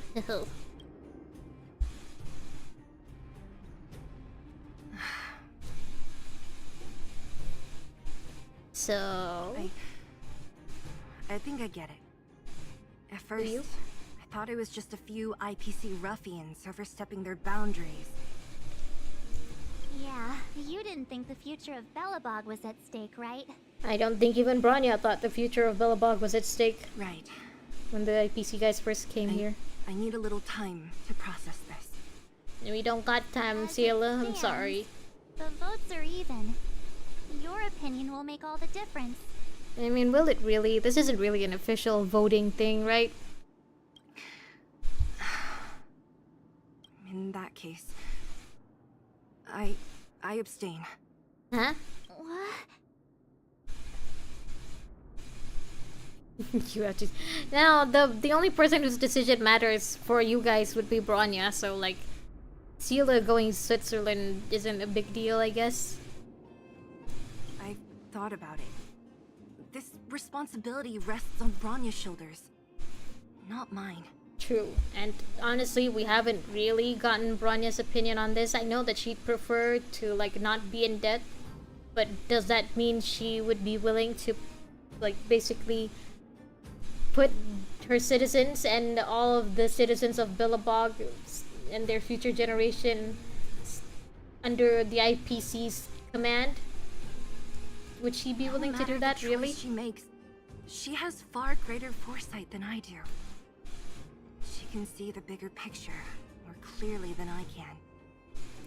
So... I think I get it. At first, I thought it was just a few IPC ruffians overstepping their boundaries. Yeah, you didn't think the future of Belobog was at stake, right? I don't think even Bronya thought the future of Belobog was at stake. Right. When the IPC guys first came here. I need a little time to process this. We don't got time, Ciela. I'm sorry. The votes are even. Your opinion will make all the difference. I mean, will it really? This isn't really an official voting thing, right? In that case, I abstain. Huh? What? You have to... Now, the only person whose decision matters for you guys would be Bronya, so, like, Ciela going to Switzerland isn't a big deal, I guess. I thought about it. This responsibility rests on Bronya's shoulders, not mine. True, and honestly, we haven't really gotten Bronya's opinion on this. I know that she'd prefer to, like, not be in debt, but does that mean she would be willing to, like, basically put her citizens and all of the citizens of Belobog and their future generation under the IPC's command? Would she be willing to do that, really? She makes, she has far greater foresight than I do. She can see the bigger picture more clearly than I can.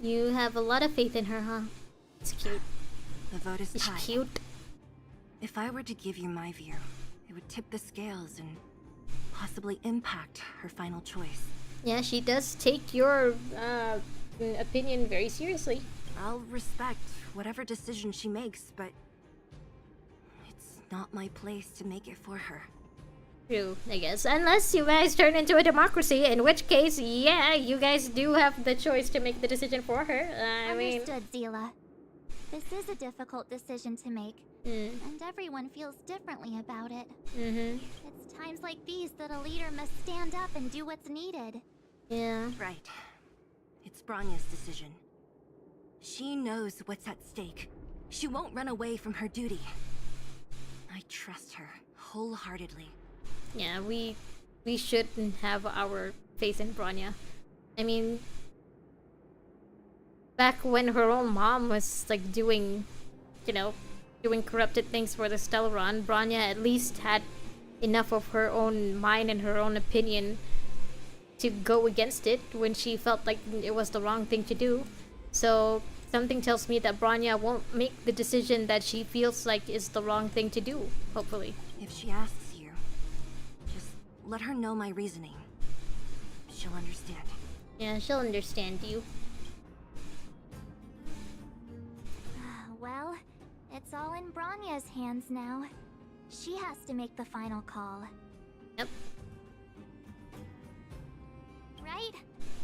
You have a lot of faith in her, huh? It's cute. The vote is tied. It's cute. If I were to give you my view, it would tip the scales and possibly impact her final choice. Yeah, she does take your opinion very seriously. I'll respect whatever decision she makes, but it's not my place to make it for her. True, I guess. Unless you guys turn into a democracy, in which case, yeah, you guys do have the choice to make the decision for her. I mean... Understood, Zila. This is a difficult decision to make, and everyone feels differently about it. It's times like these that a leader must stand up and do what's needed. Yeah. Right. It's Bronya's decision. She knows what's at stake. She won't run away from her duty. I trust her wholeheartedly. Yeah, we shouldn't have our faith in Bronya. I mean, back when her own mom was, like, doing, you know, doing corrupted things for the Stellaron, Bronya at least had enough of her own mind and her own opinion to go against it when she felt like it was the wrong thing to do. So something tells me that Bronya won't make the decision that she feels like is the wrong thing to do, hopefully. If she asks you, just let her know my reasoning. She'll understand. Yeah, she'll understand you. Well, it's all in Bronya's hands now. She has to make the final call. Yep. Right?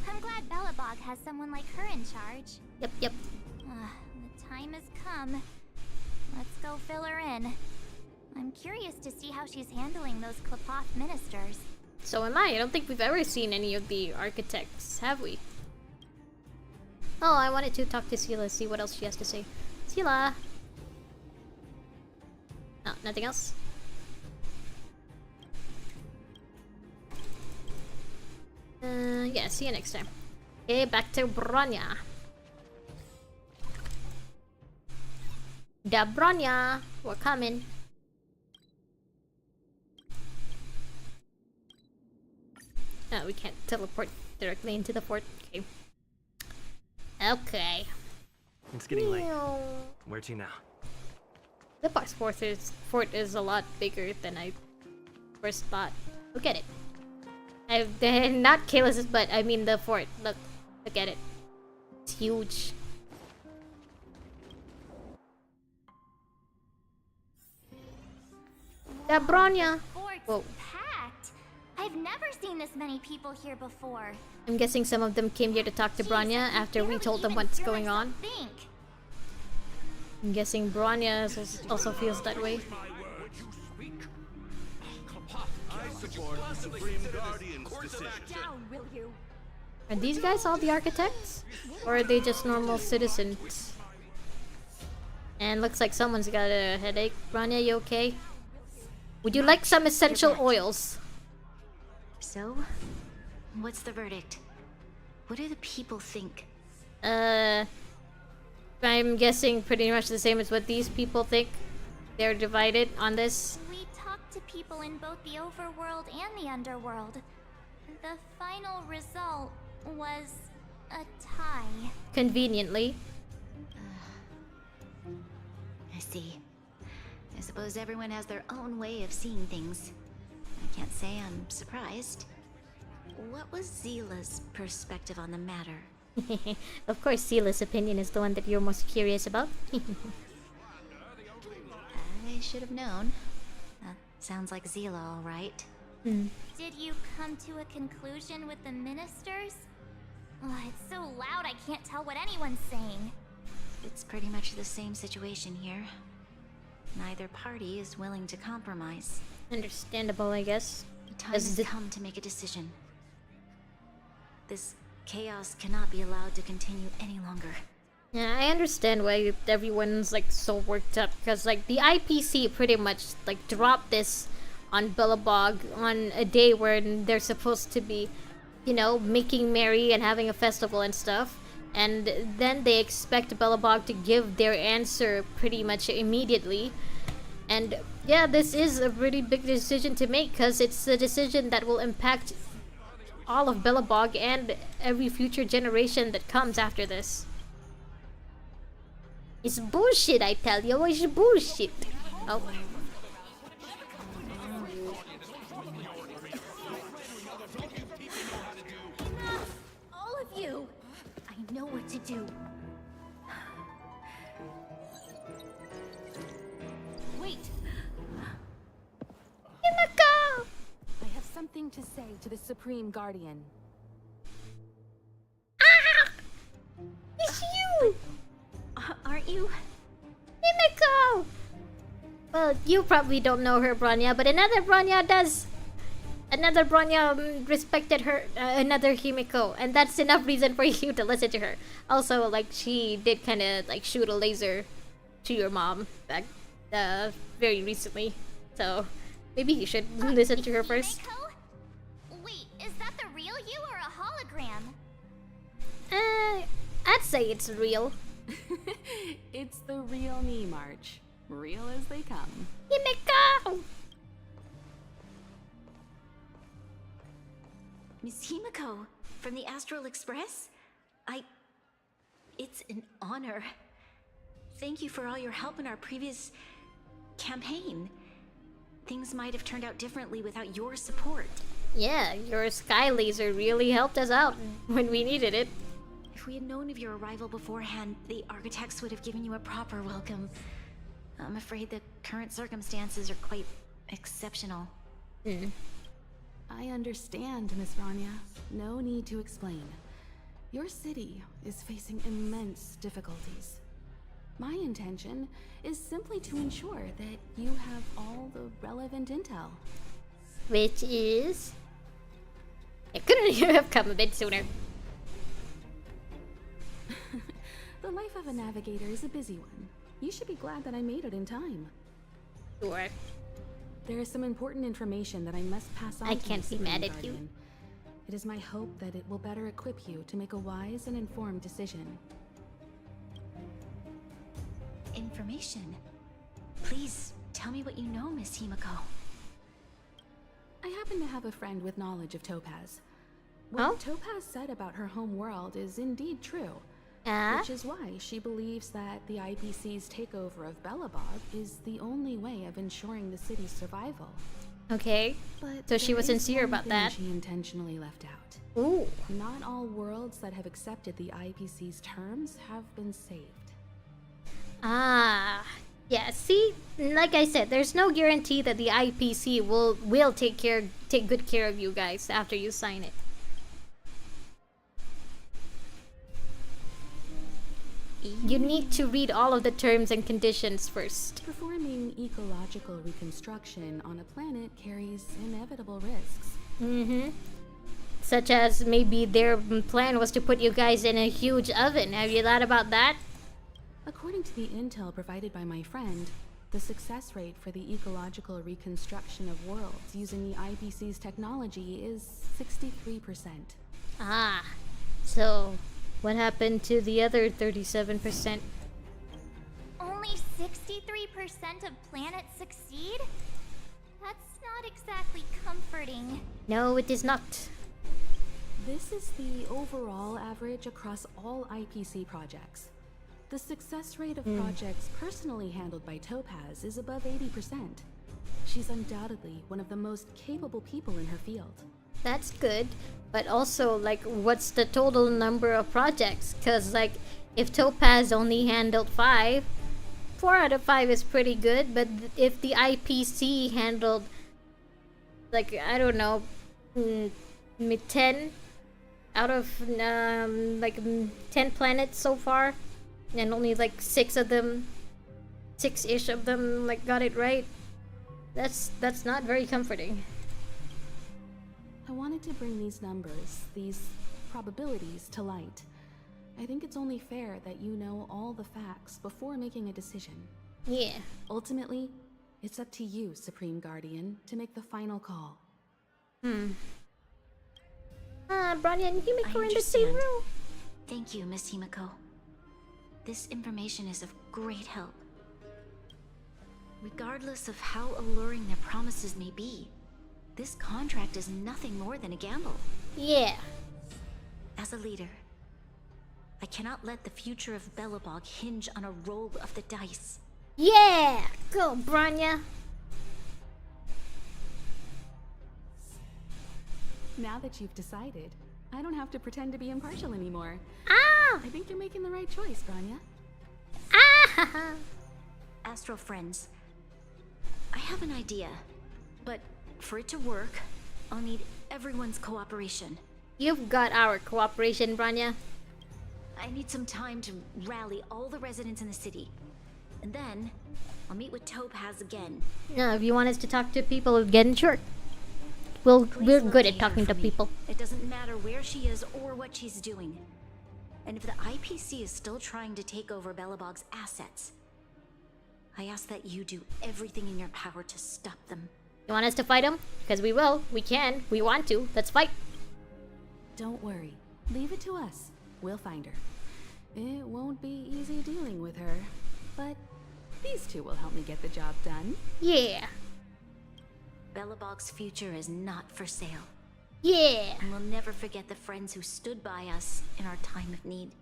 I'm glad Belobog has someone like her in charge. Yep. The time has come. Let's go fill her in. I'm curious to see how she's handling those Klapoth ministers. So am I. I don't think we've ever seen any of the architects, have we? Oh, I wanted to talk to Sela, see what else she has to say. Sela! Oh, nothing else? Yeah, see you next time. Okay, back to Bronya. Da Bronya! We're coming. Oh, we can't teleport directly into the fort. Okay. Okay. It's getting late. Where to now? The box fort is a lot bigger than I first thought. Look at it. Not Kayla's, but I mean the fort. Look at it. It's huge. Da Bronya! Whoa. Packed. I've never seen this many people here before. I'm guessing some of them came here to talk to Bronya after we told them what's going on. I'm guessing Bronya also feels that way. Are these guys all the architects? Or are they just normal citizens? And looks like someone's got a headache. Bronya, you okay? Would you like some essential oils? So, what's the verdict? What do the people think? I'm guessing pretty much the same as what these people think. They're divided on this. We talked to people in both the overworld and the underworld. The final result was a tie. Conveniently. I see. I suppose everyone has their own way of seeing things. I can't say I'm surprised. What was Zila's perspective on the matter? Of course, Sila's opinion is the one that you're most curious about. I should have known. That sounds like Zila, all right. Did you come to a conclusion with the ministers? Oh, it's so loud I can't tell what anyone's saying. It's pretty much the same situation here. Neither party is willing to compromise. Understandable, I guess. The time has come to make a decision. This chaos cannot be allowed to continue any longer. Yeah, I understand why everyone's like so worked up, because like the IPC pretty much like dropped this on Belobog on a day where they're supposed to be, you know, making merry and having a festival and stuff. And then they expect Belobog to give their answer pretty much immediately. And yeah, this is a pretty big decision to make, because it's a decision that will impact all of Belobog and every future generation that comes after this. It's bullshit, I tell you. It's bullshit. Oh. All of you! I know what to do. Wait! Himiko! I have something to say to the Supreme Guardian. Ah! It's you! Aren't you? Himiko! Well, you probably don't know her, Bronya, but another Bronya does. Another Bronya respected her, another Himiko, and that's enough reason for you to listen to her. Also, like, she did kind of, like, shoot a laser to your mom back, very recently. So, maybe you should listen to her first. Himiko? Wait, is that the real you or a hologram? I'd say it's real. It's the real me, March. Real as they come. Himiko! Miss Himiko, from the Astral Express? It's an honor. Thank you for all your help in our previous campaign. Things might have turned out differently without your support. Yeah, your sky laser really helped us out when we needed it. If we had known of your arrival beforehand, the architects would have given you a proper welcome. I'm afraid the current circumstances are quite exceptional. I understand, Miss Rania. No need to explain. Your city is facing immense difficulties. My intention is simply to ensure that you have all the relevant intel. Which is... It couldn't have come a bit sooner. The life of a navigator is a busy one. You should be glad that I made it in time. Sure. There is some important information that I must pass on I to can't the be mad Supreme at you. Guardian. It is my hope that it will better equip you to make a wise and informed decision. Information? Please, tell me what you know, Miss Himiko. I happen to have a friend with knowledge of Topaz. What Topaz said about her home world is indeed true. Which is why she believes that the IPC's takeover of Belobog is the only way of ensuring the city's survival. Okay. But so she was there is sincere one about thing that. She intentionally left out. Ooh. Not all worlds that have accepted the IPC's terms have been saved. Ah. Yeah, see, like I said, there's no guarantee that the IPC will take good care of you guys after you sign it. You need to read all of the terms and conditions first. Performing ecological reconstruction on a planet carries inevitable risks. Mm-hmm. Such as maybe their plan was to put you guys in a huge oven. Have you thought about that? According to the intel provided by my friend, the success rate for the ecological reconstruction of worlds using the IPC's technology is 63%. Ah, so what happened to the other 37%? Only 63% of planets succeed? That's not exactly comforting. No, it is not. This is the overall average across all IPC projects. The success rate of projects personally handled by Topaz is above 80%. She's undoubtedly one of the most capable people in her field. That's good, but also, like, what's the total number of projects? Because, like, if Topaz only handled 5, 4 out of 5 is pretty good, but if the IPC handled, like, I don't know, 10 out of, 10 planets so far, and only, like, 6-ish of them, like, got it right, that's not very comforting. I wanted to bring these numbers, these probabilities, to light. I think it's only fair that you know all the facts before making a decision. Yeah. Ultimately, it's up to you, Supreme Guardian, to make the final call. Bronya and Himiko I are in the same understand. room. Thank you, Miss Himiko. This information is of great help. Regardless of how alluring their promises may be, this contract is nothing more than a gamble. Yeah. As a leader, I cannot let the future of Belobog hinge on a roll of the dice. Yeah! Go, Bronya! Now that you've decided, I don't have to pretend to be impartial anymore. Ah! I think you're making the right choice, Bronya. Ah! Astral friends, I have an idea, but for it to work, I'll need everyone's cooperation. You've got our cooperation, Bronya. I need some time to rally all the residents in the city. And then, I'll meet with Topaz again. No, if you want us to talk to people again, sure. We're Please good at locate talking her to for me. people. It doesn't matter where she is or what she's doing. And if the IPC is still trying to take over Belobog's assets, I ask that you do everything in your power to stop them. You want us to fight them? Because we will. We can. We want to. Let's fight. Don't worry. Leave it to us. We'll find her. It won't be easy dealing with her, but these two will help me get the job done. Yeah. Belobog's future is not for sale. Yeah. And we'll never forget the friends who stood by us in our time of need.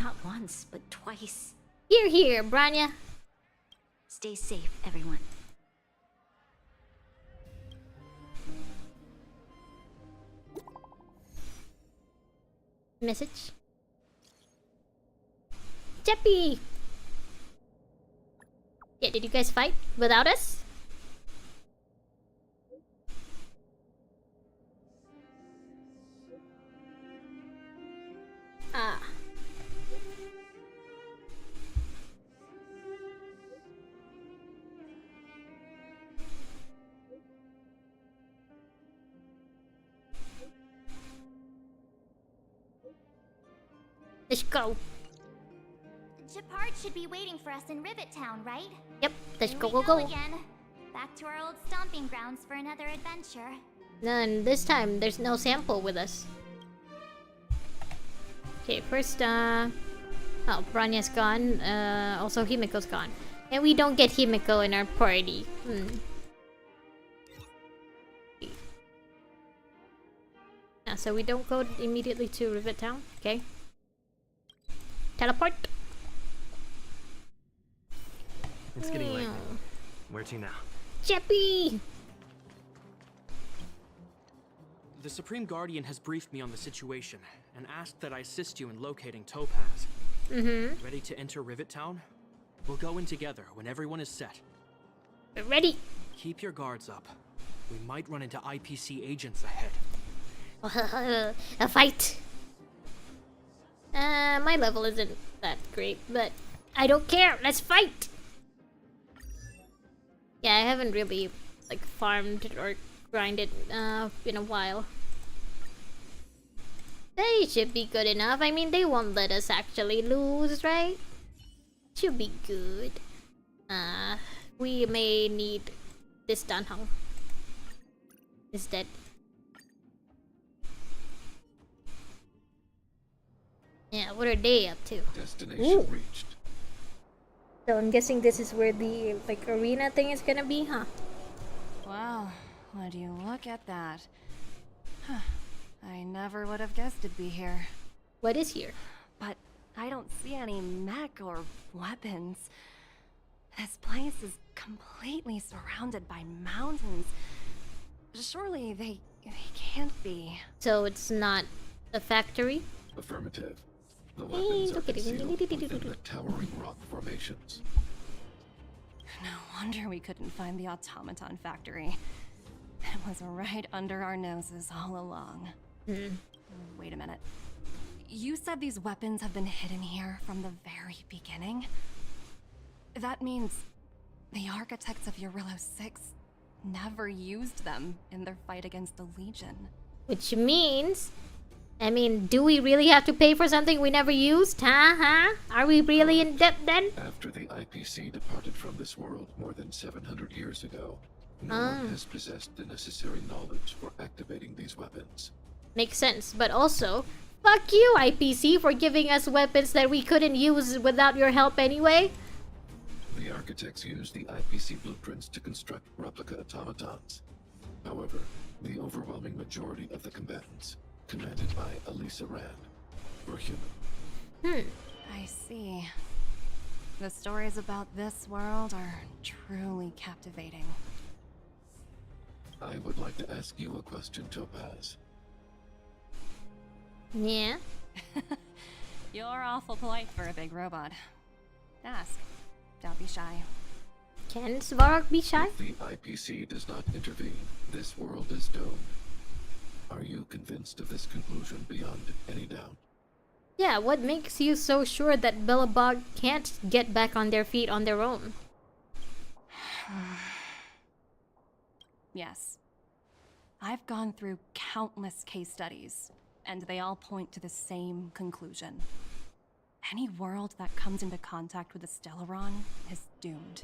Not once, but twice. Here, here, Bronya. Stay safe, everyone. Message. Jeppy! Yeah, did you guys fight without us? Ah. Let's go. parts should be waiting for us in Rivet Town, right? Yep, let's Here go, we go, go. again. Back to our old stomping grounds for another adventure. And this time, there's no sample with us. Okay, first, oh, Branya's gone. Also Himiko's gone. And we don't get Himiko in our party. So we don't go immediately to Rivet Town. Okay. Teleport. It's getting late. Where to now? Jeppy! The Supreme Guardian has briefed me on the situation and asked that I assist you in locating Topaz. Ready to enter Rivet Town? We'll go in together when everyone is set. Ready. Keep your guards up. We might run into IPC agents ahead. A fight. My level isn't that great, but I don't care. Let's fight. Yeah, I haven't really like farmed or grinded in a while. They should be good enough. I mean, they won't let us actually lose, right? Should be good. We may need this Danhong. Is dead. Yeah, what are they up to? Destination reached. So I'm guessing this is where the like arena thing is gonna be, huh? Wow, would you look at that? Huh. I never would have guessed it'd be here. What is here? But I don't see any mech or weapons. This place is completely surrounded by mountains. Surely they can't be. So it's not a factory? Affirmative. The weapons are concealed within the towering rock formations. No wonder we couldn't find the automaton factory. It was right under our noses all along. Wait a minute. You said these weapons have been hidden here from the very beginning? That means the architects of Eurillo 6 never used them in their fight against the Legion. Which means... I mean, do we really have to pay for something we never used? Huh? Are we really in debt then? After the IPC departed from this world more than 700 years ago, no one has possessed the necessary knowledge for activating these weapons. Makes sense, but also, fuck you, IPC, for giving us weapons that we couldn't use without your help anyway. The architects used the IPC blueprints to construct replica automatons. However, the overwhelming majority of the combatants, commanded by Elisa Rand, were human. I see. The stories about this world are truly captivating. I would like to ask you a question, Topaz. Yeah? You're awful polite for a big robot. Ask. Don't be shy. Can Svarog be shy? If the IPC does not intervene, this world is doomed. Are you convinced of this conclusion beyond any doubt? Yeah, what makes you so sure that Belobog can't get back on their feet on their own? Yes. I've gone through countless case studies, and they all point to the same conclusion. Any world that comes into contact with a Stellaron is doomed.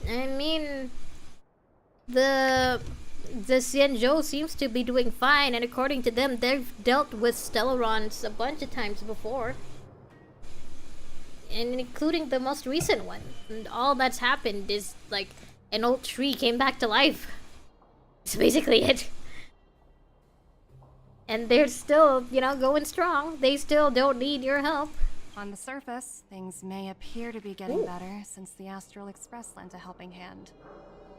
I mean... The Xianzhou seems to be doing fine, and according to them, they've dealt with Stellarons a bunch of times before. And including the most recent one. And all that's happened is, like, an old tree came back to life. That's basically it. And they're still, you know, going strong. They still don't need your help. On the surface, things may appear to be getting better since the Astral Express lent a helping hand.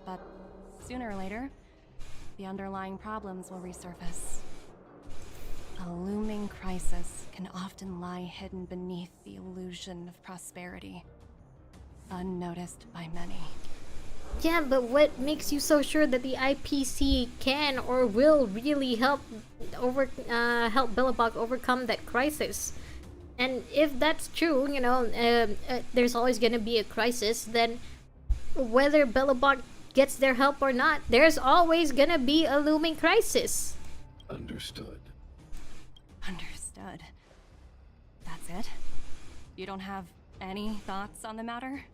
But sooner or later, the underlying problems will resurface. A looming crisis can often lie hidden beneath the illusion of prosperity, unnoticed by many. Yeah, but what makes you so sure that the IPC can or will really help Belobog overcome that crisis? And if that's true, you know, there's always gonna be a crisis, then whether Belobog gets their help or not, there's always gonna be a looming crisis. Understood. Understood. That's it? You don't have any thoughts on the matter?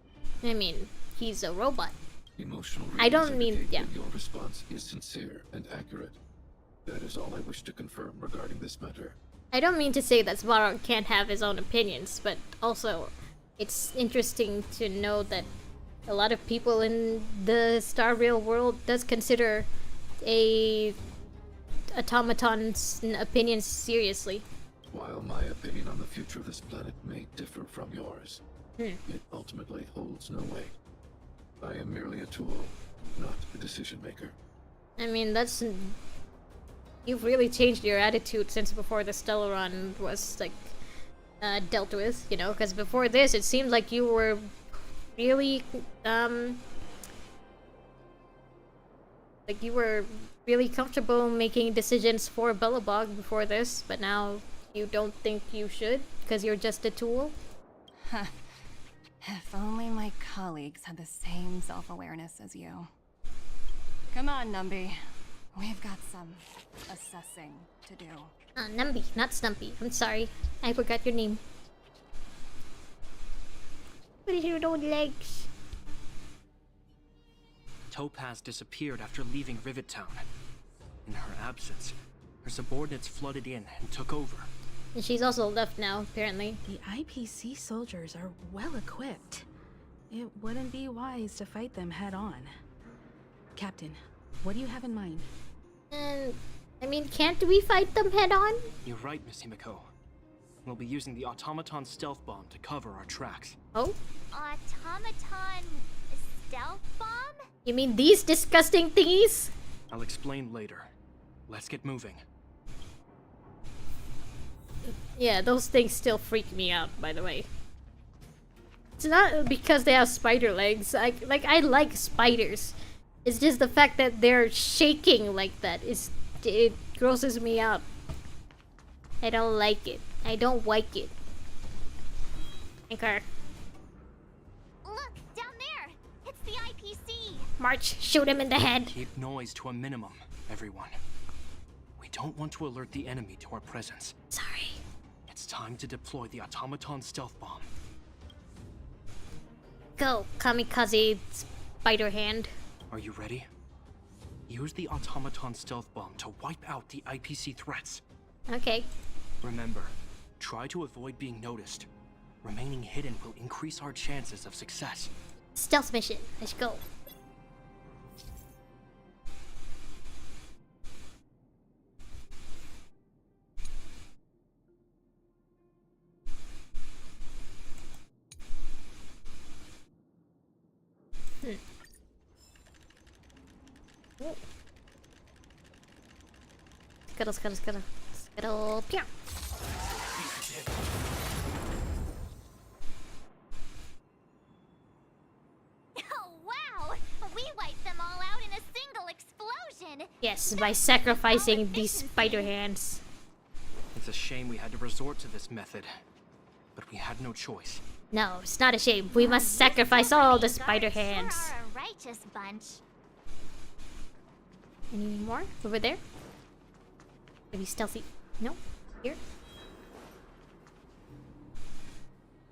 I mean, he's a robot. Emotional I don't readings mean, indicate yeah. that your response is sincere and accurate. That is all I wish to confirm regarding this matter. I don't mean to say that Svarog can't have his own opinions, but also it's interesting to know that a lot of people in the Star Rail world does consider a automaton's opinions seriously. While my opinion on the future of this planet may differ from yours, it ultimately holds no weight. I am merely a tool, not a decision maker. I mean, that's... You've really changed your attitude since before the Stellaron was, like, dealt with, you know? Because before this, it seemed like you were really, like, you were really comfortable making decisions for Belobog before this, but now you don't think you should, because you're just a tool? If only my colleagues had the same self-awareness as you. Come on, Numby. We've got some assessing to do. Numby, not Stumpy. I'm sorry. I forgot your name. What is your old legs? Topaz disappeared after leaving Rivet Town. In her absence, her subordinates flooded in and took over. And she's also left now, apparently. The IPC soldiers are well equipped. It wouldn't be wise to fight them head on. Captain, what do you have in mind? I mean, can't we fight them head on? You're right, Miss Himiko. We'll be using the automaton stealth bomb to cover our tracks. Oh? Automaton stealth bomb? You mean these disgusting thingies? I'll explain later. Let's get moving. Yeah, those things still freak me out, by the way. It's not because they have spider legs. I like spiders. It's just the fact that they're shaking like that. It grosses me out. I don't like it. I don't like it. Anchor. Look, down there! It's the IPC! March, shoot him in the head. Keep noise to a minimum, everyone. We don't want to alert the enemy to our presence. Sorry. It's time to deploy the automaton stealth bomb. Go, kamikaze spider hand. Are you ready? Use the automaton stealth bomb to wipe out the IPC threats. Okay. Remember, try to avoid being noticed. Remaining hidden will increase our chances of success. Stealth mission. Let's go. Scuttle, scuttle, scuttle. Scuttle, pew! Oh, wow! We wiped them all out in a single explosion! Yes, by sacrificing these spider hands. It's a shame we had to resort to this method, but we had no choice. No, it's not a shame. We must sacrifice all the spider hands. Sure are a righteous bunch. Any more? Over there? Maybe stealthy. No? Here?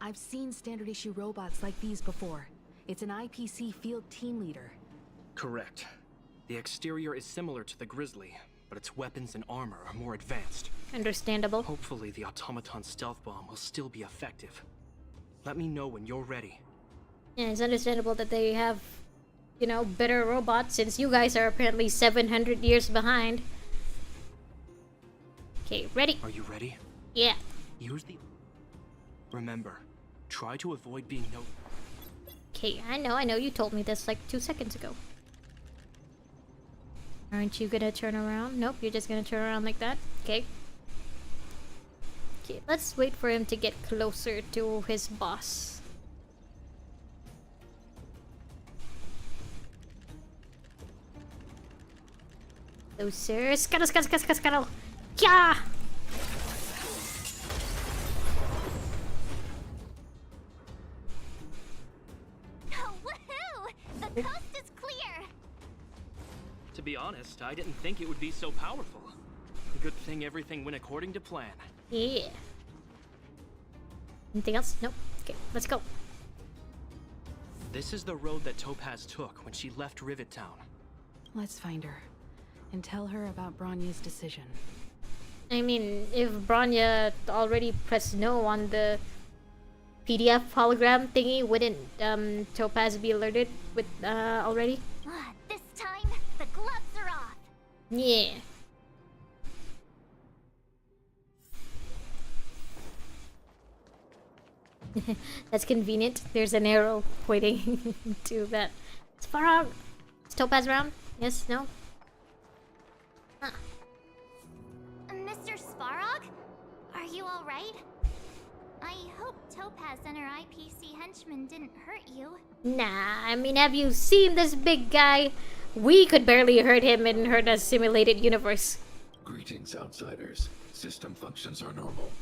I've seen standard issue robots like these before. It's an IPC field team leader. Correct. The exterior is similar to the Grizzly, but its weapons and armor are more advanced. Understandable. Hopefully the automaton stealth bomb will still be effective. Let me know when you're ready. Yeah, it's understandable that they have, you know, better robots since you guys are apparently 700 years behind. Okay, ready? Are you ready? Yeah. Use the... Remember, try to avoid being noticed. Okay, I know. You told me this like 2 seconds ago. Aren't you gonna turn around? Nope, you're just gonna turn around like that. Okay. Okay, let's wait for him to get closer to his boss. Closer. Scuttle, scuttle, scuttle, scuttle, scuttle. Yeah! Woohoo! The coast is clear! To be honest, I didn't think it would be so powerful. Good thing everything went according to plan. Yeah. Anything else? Nope. Okay, let's go. This is the road that Topaz took when she left Rivet Town. Let's find her and tell her about Bronya's decision. I mean, if Bronya already pressed no on the PDF hologram thingy, wouldn't Topaz be alerted with already? This time, the gloves are off. Yeah. That's convenient. There's an arrow pointing to that. Sparrow! Is Topaz around? Yes? No? Huh. Mr. Sparrog? Are you alright? I hope Topaz and her IPC henchmen didn't hurt you. Nah, I mean, have you seen this big guy? We could barely hurt him in her simulated universe. Greetings, outsiders. System functions are normal.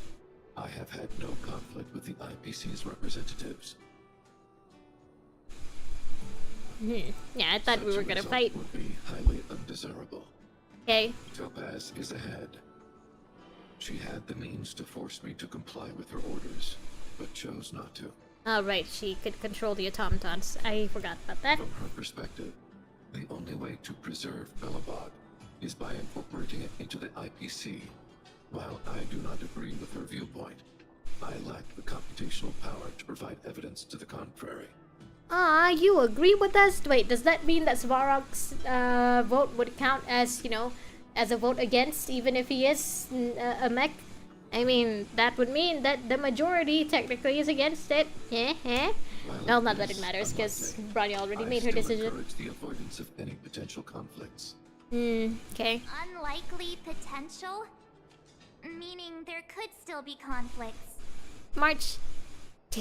I have had no conflict with the IPC's representatives. Yeah, I thought Such we were a gonna result fight. would be highly undesirable. Okay. Topaz is ahead. She had the means to force me to comply with her orders, but chose not to. Oh, right, she could control the automatons. I forgot about that. From her perspective, the only way to preserve Belobog is by incorporating it into the IPC. While I do not agree with her viewpoint, I lack the computational power to provide evidence to the contrary. Ah, you agree with us? Wait, does that mean that Svarog's vote would count as, you know, as a vote against, even if he is a mech? I mean, that would mean that the majority technically is against it. Well, not that it matters, because Bronya already made her decision. I still encourage the avoidance of any potential conflicts. Okay. Unlikely potential? Meaning there could still be conflicts. March,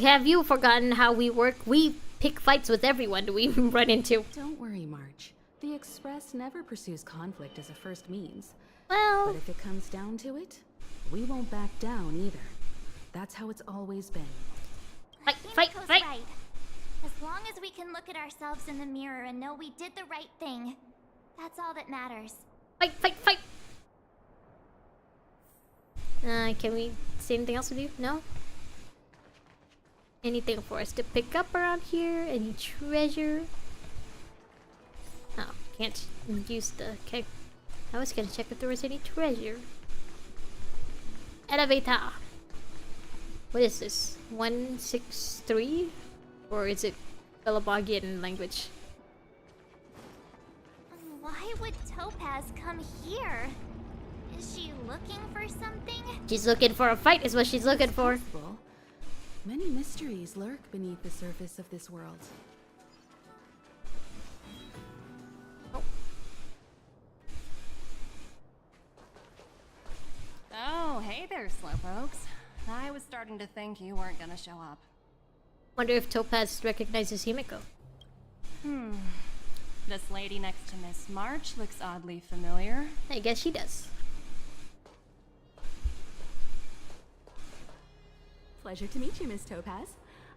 have you forgotten how we work? We pick fights with everyone we run into. Don't worry, March. The Express never pursues conflict as a first means. Well... But if it comes down to it, we won't back down either. That's how it's always been. Fight! Right. As long as we can look at ourselves in the mirror and know we did the right thing, that's all that matters. Fight! Can we say anything else with you? No? Anything for us to pick up around here? Any treasure? Oh, can't use the... Okay. I was gonna check if there was any treasure. Elevator! What is this? 163? Or is it Belobogian language? Why would Topaz come here? Is she looking for something? She's looking for a fight is what she's looking for. Possible. Many mysteries lurk beneath the surface of this world. Oh, hey there, slowpokes. I was starting to think you weren't gonna show up. Wonder if Topaz recognizes Himiko. This lady next to Miss March looks oddly familiar. I guess she does. Pleasure to meet you, Miss Topaz.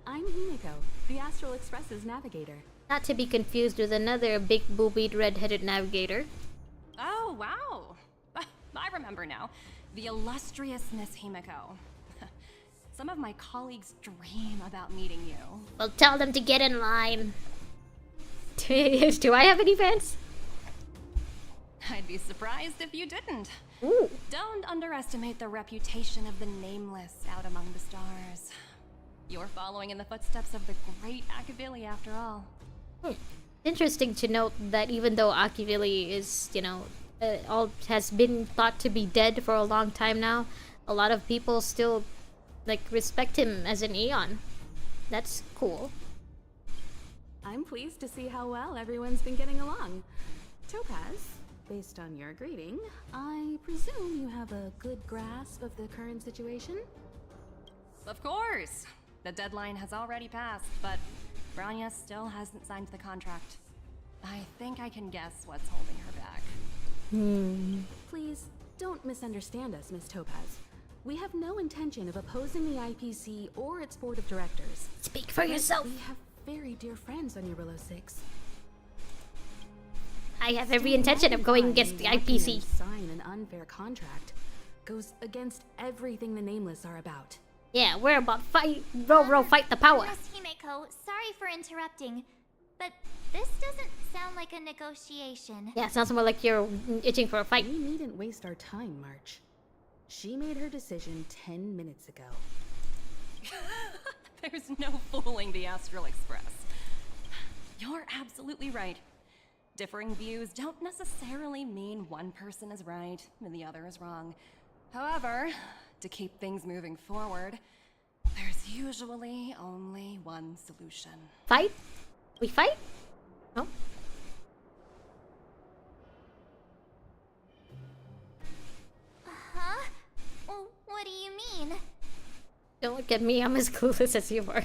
I'm Himiko, the Astral Express's navigator. Not to be confused with another big boobied red-headed navigator. Oh, wow. I remember now. The illustrious Miss Himiko. Some of my colleagues dream about meeting you. Well, tell them to get in line. Do I have any fans? I'd be surprised if you didn't. Ooh. Don't underestimate the reputation of the nameless out among the stars. You're following in the footsteps of the great Akavili, after all. Interesting to note that even though Akavili is, you know, all has been thought to be dead for a long time now, a lot of people still, like, respect him as an Aeon. That's cool. I'm pleased to see how well everyone's been getting along. Topaz, based on your greeting, I presume you have a good grasp of the current situation? Of course! The deadline has already passed, but Bronya still hasn't signed the contract. I think I can guess what's holding her back. Please, don't misunderstand us, Miss Topaz. We have no intention of opposing the IPC or its board of directors. Speak for yourself! We have very dear friends on Eurolo 6. I have every intention of going against the IPC. Sign an unfair contract goes against everything the Nameless are about. Yeah, we're about fight. Row, fight the power. Miss Himeko, sorry for interrupting, but this doesn't sound like a negotiation. Yeah, it sounds more like you're itching for a fight. We needn't waste our time, March. She made her decision 10 minutes ago. There's no fooling the Astral Express. You're absolutely right. Differing views don't necessarily mean one person is right and the other is wrong. However, to keep things moving forward, there's usually only one solution. Fight? We fight? No? Huh? Well, what do you mean? Don't look at me, I'm as clueless as you are.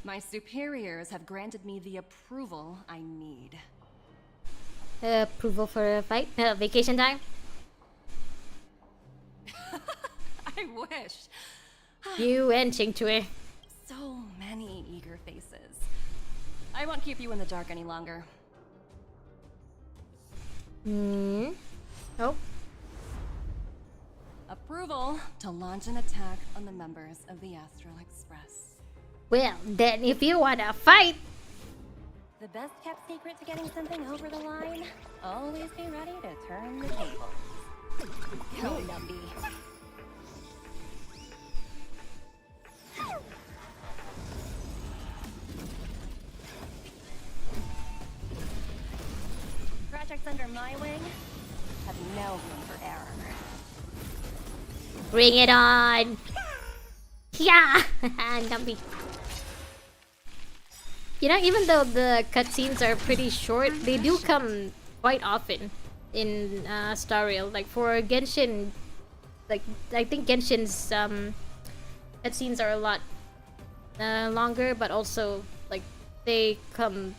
My superiors have granted me the approval I need. Approval for a fight? Vacation time? I wish. You and Chingchue. So many eager faces. I won't keep you in the dark any longer. Oh. Approval to launch an attack on the members of the Astral Express. Well, then if you wanna fight... The best kept secret to getting something over the line? Always be ready to turn the tables. Go, Numby. Projects under my wing have no room for error. Bring it on! Yeah! Numby. You know, even though the cutscenes are pretty short, they do come quite often in Star Rail. Like for Genshin, like I think Genshin's cutscenes are a lot longer, but also like they come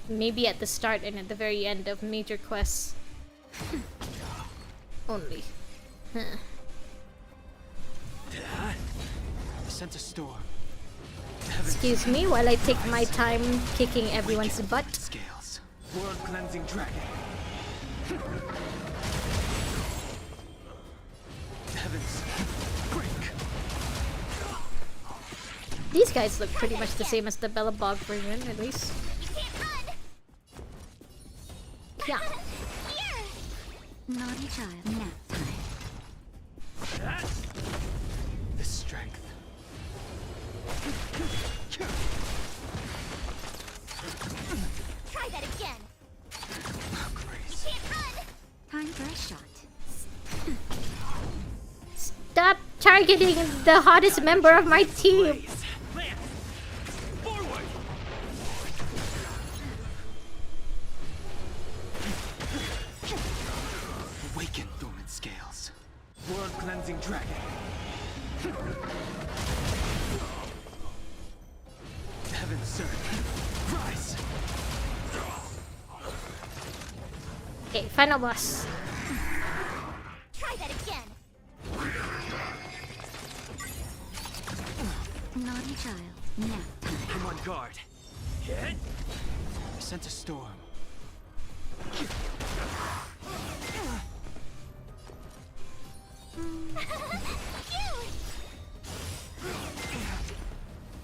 maybe at the start and at the very end of major quests. Only. Huh. Dad, I sent a storm. Excuse me while I take my time kicking everyone's butt. Scales. World cleansing dragon. Heavens. Break. These guys look pretty much the same as the Belobog version, at least. Yeah. Naughty child, nap time. The strength. Try that again. Oh, Grace. You can't run. Time for a shot. Stop targeting the hottest member of my team! Lance. Forward. Awaken dormant scales. World cleansing dragon. Heaven surge. Rise. Okay, final boss. Try that again. Naughty child, nap time. I'm on guard. Hit. I sent a storm.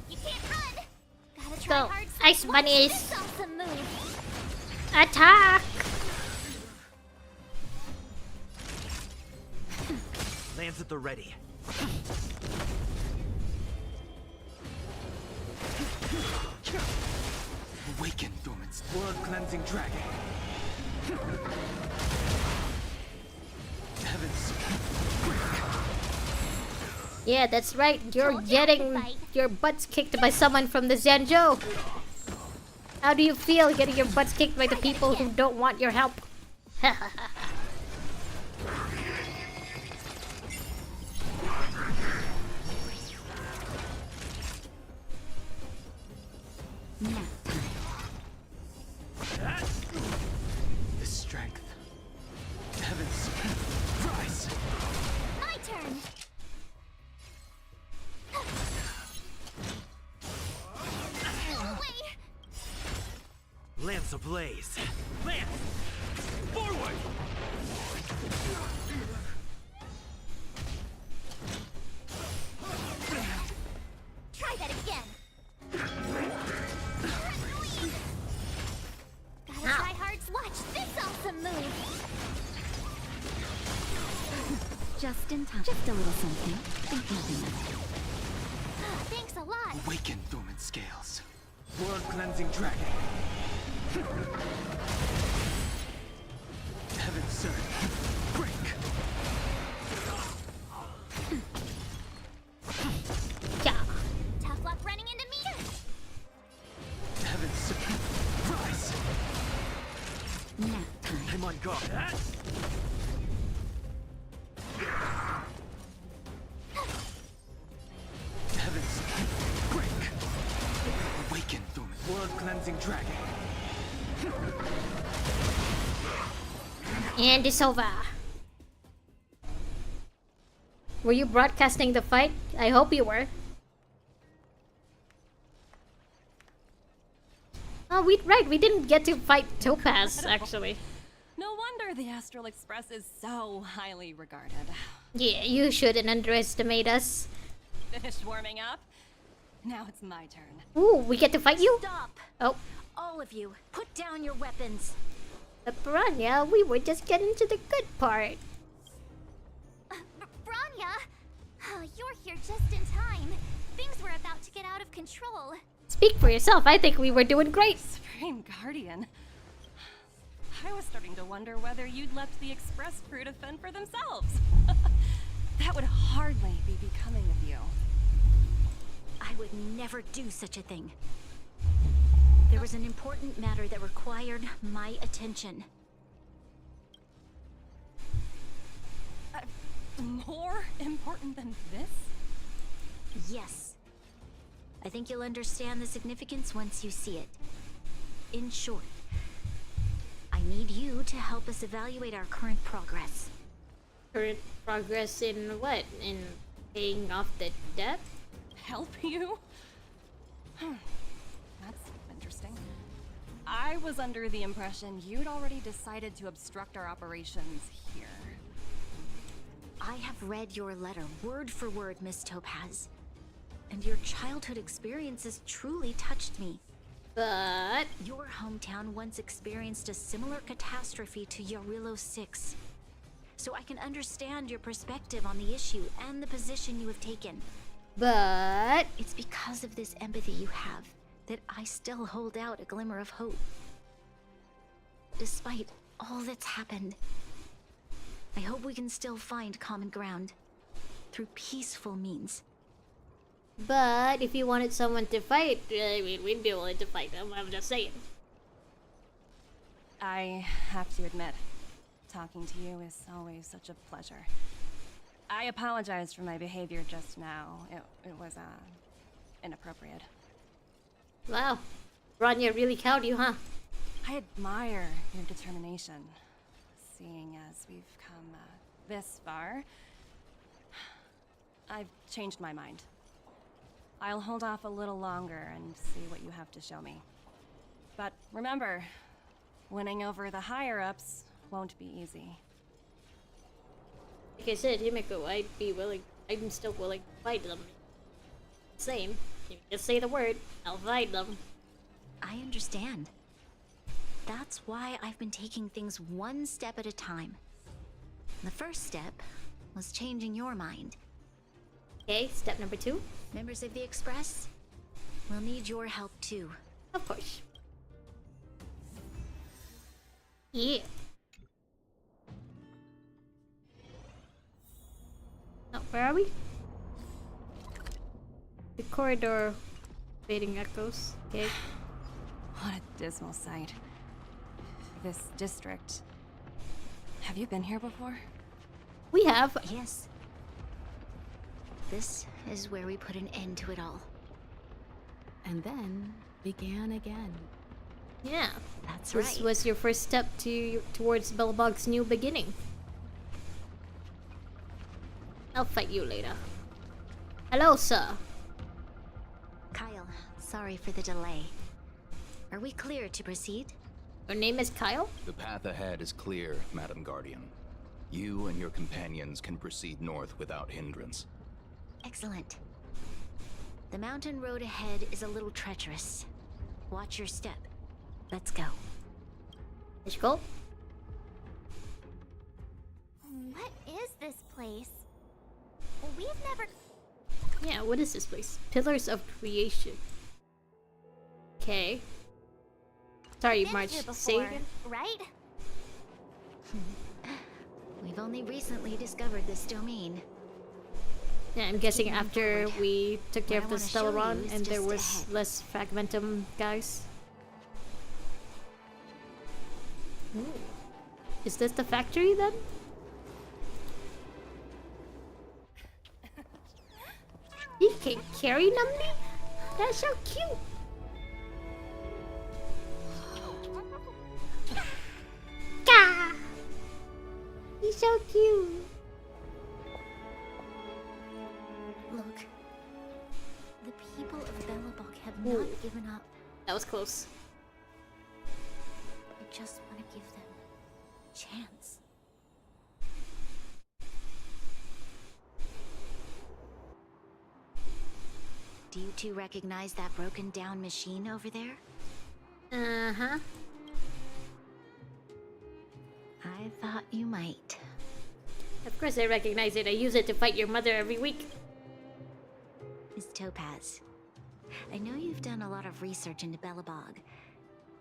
You can't run. Gotta try Go, hard. Ice Bunnies! This awesome move. Attack! Lands at the ready. Awaken dormant. World cleansing dragon. Heavens. Yeah, that's right. You're getting your butts kicked by someone from the Zanjo. How do you feel getting your butts kicked by the people who don't want your help? Nap time. The strength. Heavens. Rise. My turn. Wait. Lance ablaze. Lance! Forward! Just in time. Just a little something. Think nothing of it. Thanks a lot. Awaken Thuman Scales. World cleansing dragon. Heaven surge. Break. Yeah. Tough luck running into me. Heaven surge. Rise. Nap time. I'm on guard. Heaven surge. Break. Awaken Thuman. World cleansing dragon. And it's over. Were you broadcasting the fight? I hope you were. Oh, we didn't get to fight Topaz, actually. No wonder the Astral Express is so highly regarded. Yeah, you shouldn't underestimate us. Finished warming up? Now it's my turn. Ooh, we get to fight you? Stop! Oh. All of you, put down your weapons. Piranha, we were just getting to the good part. Branya! You're here just in time. Things were about to get out of control. Speak for yourself. I think we were doing great. Supreme Guardian. I was starting to wonder whether you'd left the Express crew to fend for themselves. That would hardly be becoming of you. I would never do such a thing. There was an important matter that required my attention. More important than this? Yes. I think you'll understand the significance once you see it. In short, I need you to help us evaluate our current progress. Current progress in what? In paying off the debt? Help you? That's interesting. I was under the impression you'd already decided to obstruct our operations here. I have read your letter word for word, Miss Topaz. And your childhood experiences truly touched me. But your hometown once experienced a similar catastrophe to Yarilo 6. So I can understand your perspective on the issue and the position you have taken. But it's because of this empathy you have that I still hold out a glimmer of hope. Despite all that's happened, I hope we can still find common ground through peaceful means. But if you wanted someone to fight, I mean, we'd be willing to fight them. I'm just saying. I have to admit, talking to you is always such a pleasure. I apologize for my behavior just now. It was, inappropriate. Wow. Branya really cowed you, huh? I admire your determination. Seeing as we've come, this far, I've changed my mind. I'll hold off a little longer and see what you have to show me. But remember, winning over the higher-ups won't be easy. Like I said, Himiko, I'm still willing to fight them. Same. You just say the word, I'll fight them. I understand. That's why I've been taking things one step at a time. The first step was changing your mind. Okay, step number 2. Members of the Express, we'll need your help too. Of course. Yeah. Oh, where are we? The corridor. Fading echoes. Okay. What a dismal sight. This district. Have you been here before? We have. Yes. This is where we put an end to it all. And then began again. Yeah. That's right. This was your first step towards Belobog's new beginning. I'll fight you later. Hello, sir. Kyle, sorry for the delay. Are we clear to proceed? Your name is Kyle? The path ahead is clear, Madam Guardian. You and your companions can proceed north without hindrance. Excellent. The mountain road ahead is a little treacherous. Watch your step. Let's go. Let's go. What is this this place? We've never... Yeah, what is this place? Pillars of Creation. Okay. Sorry, Been March. here Say before, again? right? We've only recently discovered this domain. Yeah, I'm guessing Keep moving after forward. we took care What of I the wanna show Stellaron you is and there just was ahead. less fragmentum guys. Ooh. Is this the factory then? You can carry Numby? That's so cute. Gah! He's so cute. Look. The people of Belobog have Ooh. not given up. That was close. I just want to give them a chance. Do you two recognize that broken down machine over there? Uh-huh. I thought you might. Of course I recognize it. I use it to fight your mother every week. Miss Topaz, I know you've done a lot of research into Belobog.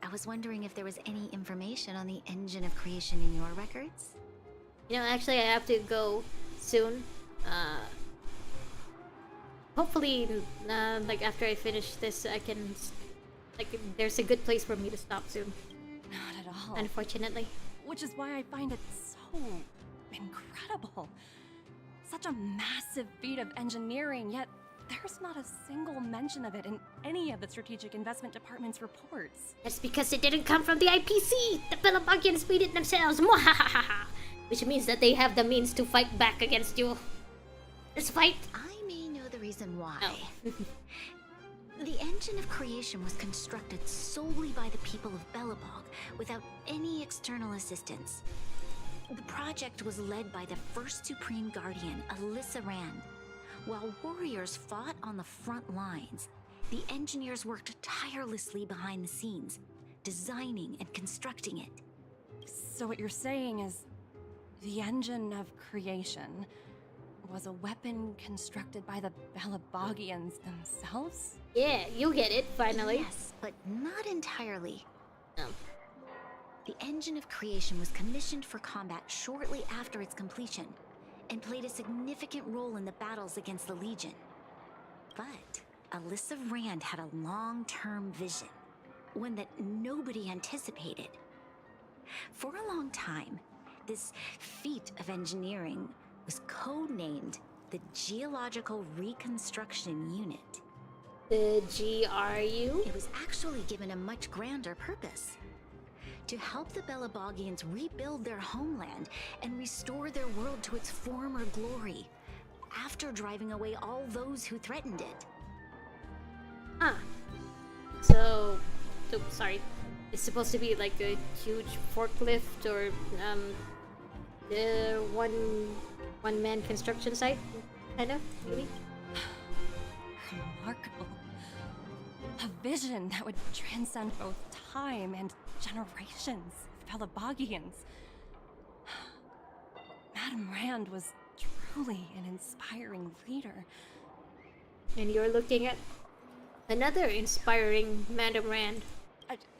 I was wondering if there was any information on the engine of creation in your records? You know, actually I have to go soon. Hopefully, like after I finish this, I can... Like, there's a good place for me to stop soon. Not at all. Unfortunately. Which is why I find it so incredible. Such a massive feat of engineering, yet there's not a single mention of it in any of the Strategic Investment Department's reports. That's because it didn't come from the IPC! The Belobogians made it themselves! Mwahahaha! Which means that they have the means to fight back against you. Let's fight! I may know the reason why. Oh. The engine of creation was constructed solely by the people of Belobog, without any external assistance. The project was led by the first Supreme Guardian, Alyssa Rand. While warriors fought on the front lines, the engineers worked tirelessly behind the scenes, designing and constructing it. So what you're saying is the engine of creation was a weapon constructed by the Belobogians themselves? Yeah, you get it, finally. Yes, but not entirely. Oh. The engine of creation was commissioned for combat shortly after its completion, and played a significant role in the battles against the Legion. But Alyssa Rand had a long-term vision, one that nobody anticipated. For a long time, this feat of engineering was codenamed the Geological Reconstruction Unit. The GRU? It was actually given a much grander purpose: to help the Belobogians rebuild their homeland and restore their world to its former glory, after driving away all those who threatened it. Ah. So, sorry. It's supposed to be like a huge forklift or the one-man construction site, kind of, maybe? Remarkable. A vision that would transcend both time and generations of Belobogians. Madame Rand was truly an inspiring leader. And you're looking at another inspiring Madame Rand.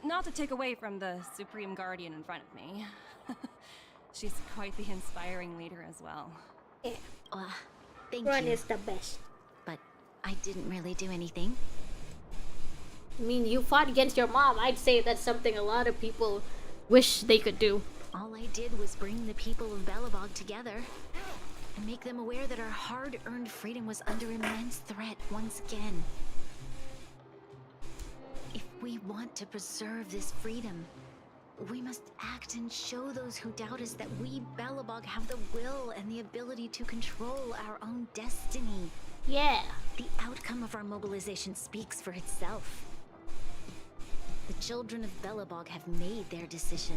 Not to take away from the Supreme Guardian in front of me. She's quite the inspiring leader as well. Yeah. Thank Ron you. is the best. But I didn't really do anything. I mean, you fought against your mom. I'd say that's something a lot of people wish they could do. All I did was bring the people of Belobog together and make them aware that our hard-earned freedom was under immense threat once again. If we want to preserve this freedom, we must act and show those who doubt us that we Belobog have the will and the ability to control our own destiny. Yeah. The outcome of our mobilization speaks for itself. The children of Belobog have made their decision.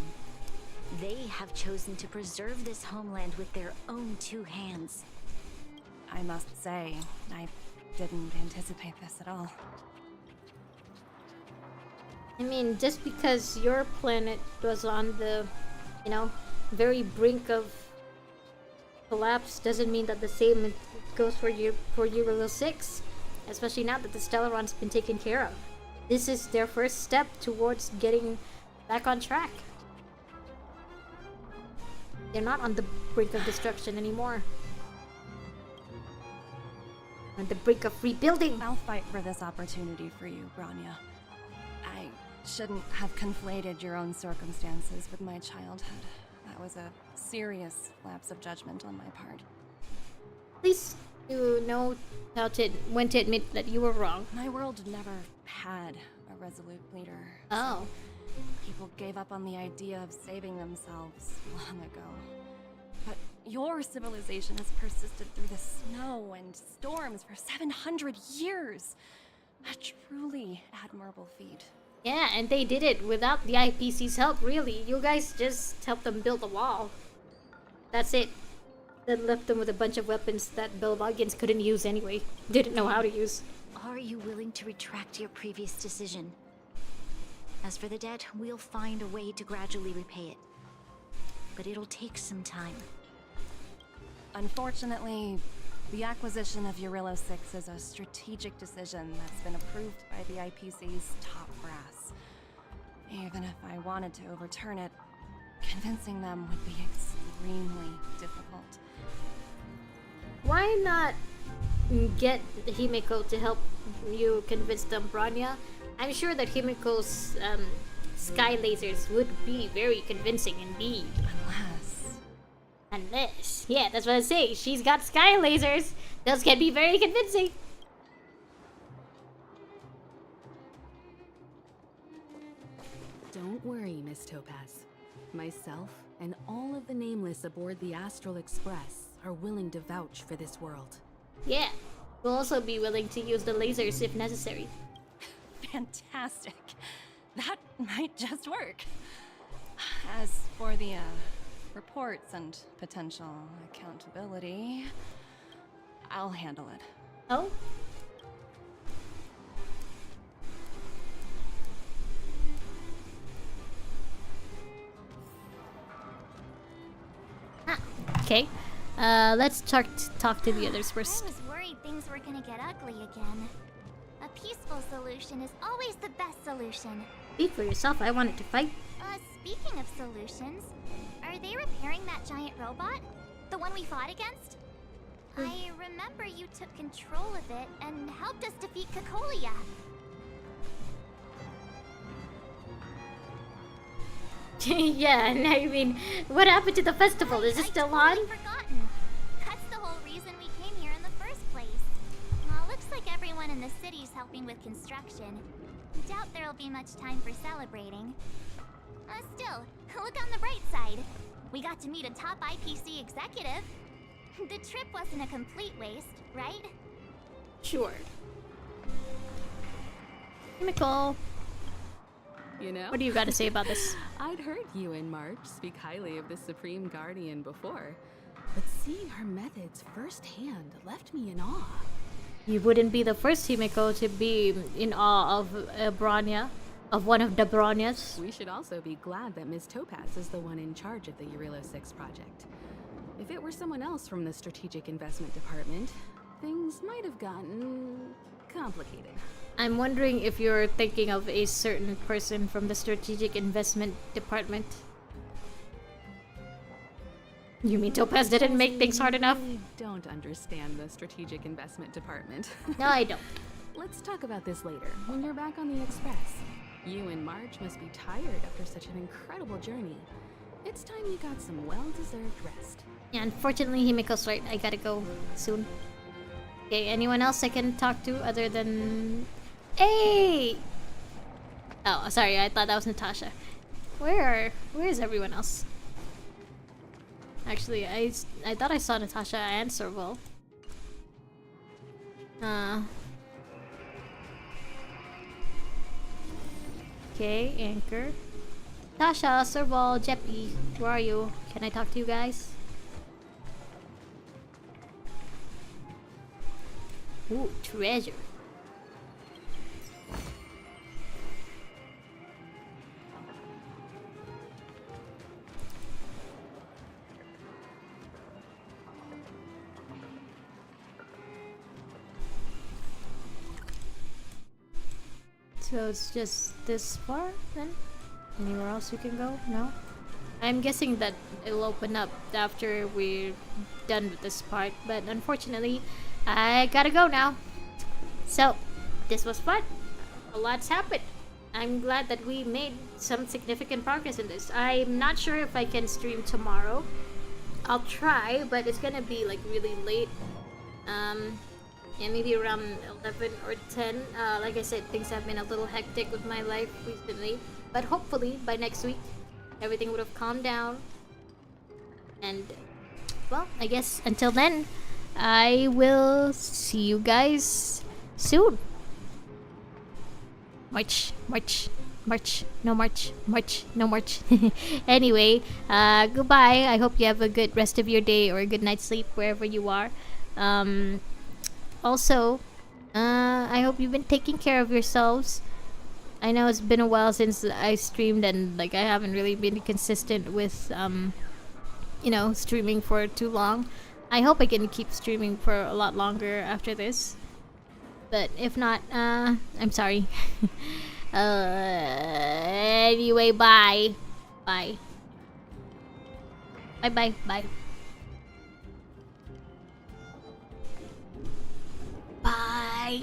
They have chosen to preserve this homeland with their own two hands. I must say, I didn't anticipate this at all. I mean, just because your planet was on the, very brink of collapse doesn't mean that the same goes for Euro 6, especially now that the Stellaron's been taken care of. This is their first step towards getting back on track. They're not on the brink of destruction anymore. On the brink of rebuilding. I'll fight for this opportunity for you, Branya. I shouldn't have conflated your own circumstances with my childhood. That was a serious lapse of judgment on my part. At least you know when to admit that you were wrong. My world never had a resolute leader. Oh. So people gave up on the idea of saving themselves long ago. But your civilization has persisted through the snow and storms for 700 years. A truly admirable feat. Yeah, and they did it without the IPC's help, really. You guys just helped them build a wall. That's it. Then left them with a bunch of weapons that Belobogians couldn't use anyway. Didn't know how to use. Are you willing to retract your previous decision? As for the debt, we'll find a way to gradually repay it. But it'll take some time. Unfortunately, the acquisition of Eurilo 6 is a strategic decision that's been approved by the IPC's top brass. Even if I wanted to overturn it, convincing them would be extremely difficult. Why not get Himiko to help you convince them, Branya? I'm sure that Himiko's sky lasers would be very convincing indeed. Unless, yeah, that's what I say. She's got sky lasers. Those can be very convincing. Don't worry, Miss Topaz. Myself and all of the Nameless aboard the Astral Express are willing to vouch for this world. Yeah, we'll also be willing to use the lasers if necessary. Fantastic. That might just work. As for the reports and potential accountability, I'll handle it. Oh? Okay. Let's talk to the others first. I was worried things were gonna get ugly again. A peaceful solution is always the best solution. Speak for yourself. I wanted to fight. Speaking of solutions, are they repairing that giant robot? The one we fought against? I remember you took control of it and helped us defeat Cacolia. Yeah, and I mean, what happened to the festival? Is it still on? Forgotten. That's the whole reason we came here in the first place. Well, looks like everyone in the city's helping with construction. Doubt there'll be much time for celebrating. Still, look on the bright side. We got to meet a top IPC executive. The trip wasn't a complete waste, right? Sure. Nicole. You know? What do you got to say about this? I'd heard you and March speak highly of the Supreme Guardian before, but seeing her methods firsthand left me in awe. You wouldn't be the first Himiko to be in awe of Branya, of one of the Branyas. We should also be glad that Ms. Topaz is the one in charge of the Eurilo 6 project. If it were someone else from the Strategic Investment Department, things might have gotten complicated. I'm wondering if you're thinking of a certain person from the Strategic Investment Department. You mean Topaz didn't make things hard enough? I don't understand the Strategic Investment Department. No, I don't. Let's talk about this later, when you're back on the Express. You and March must be tired after such an incredible journey. It's time you got some well-deserved rest. Yeah, unfortunately, Himiko's right. I gotta go soon. Okay, anyone else I can talk to other than... Hey! Oh, sorry, I thought that was Natasha. Where is everyone else? Actually, I thought I saw Natasha and Serval. Okay, Anchor. Natasha, Serval, Jeppy, where are you? Can I talk to you guys? Ooh, treasure. So it's just this far then? Anywhere else we can go? No? I'm guessing that it'll open up after we're done with this part, but unfortunately, I gotta go now. So, this was fun. A lot's happened. I'm glad that we made some significant progress in this. I'm not sure if I can stream tomorrow. I'll try, but it's gonna be like really late. Yeah, maybe around 11 or 10. Like I said, things have been a little hectic with my life recently. But hopefully, by next week, everything would have calmed down. And, well, I guess until then, I will see you guys soon. March, march, march, no march, march, no march. Anyway, goodbye. I hope you have a good rest of your day or a good night's sleep wherever you are. Also, I hope you've been taking care of yourselves. I know it's been a while since I streamed and like I haven't really been consistent with you know, streaming for too long. I hope I can keep streaming for a lot longer after this. But if not, I'm sorry. Anyway, bye. Bye. Bye bye bye. Bye.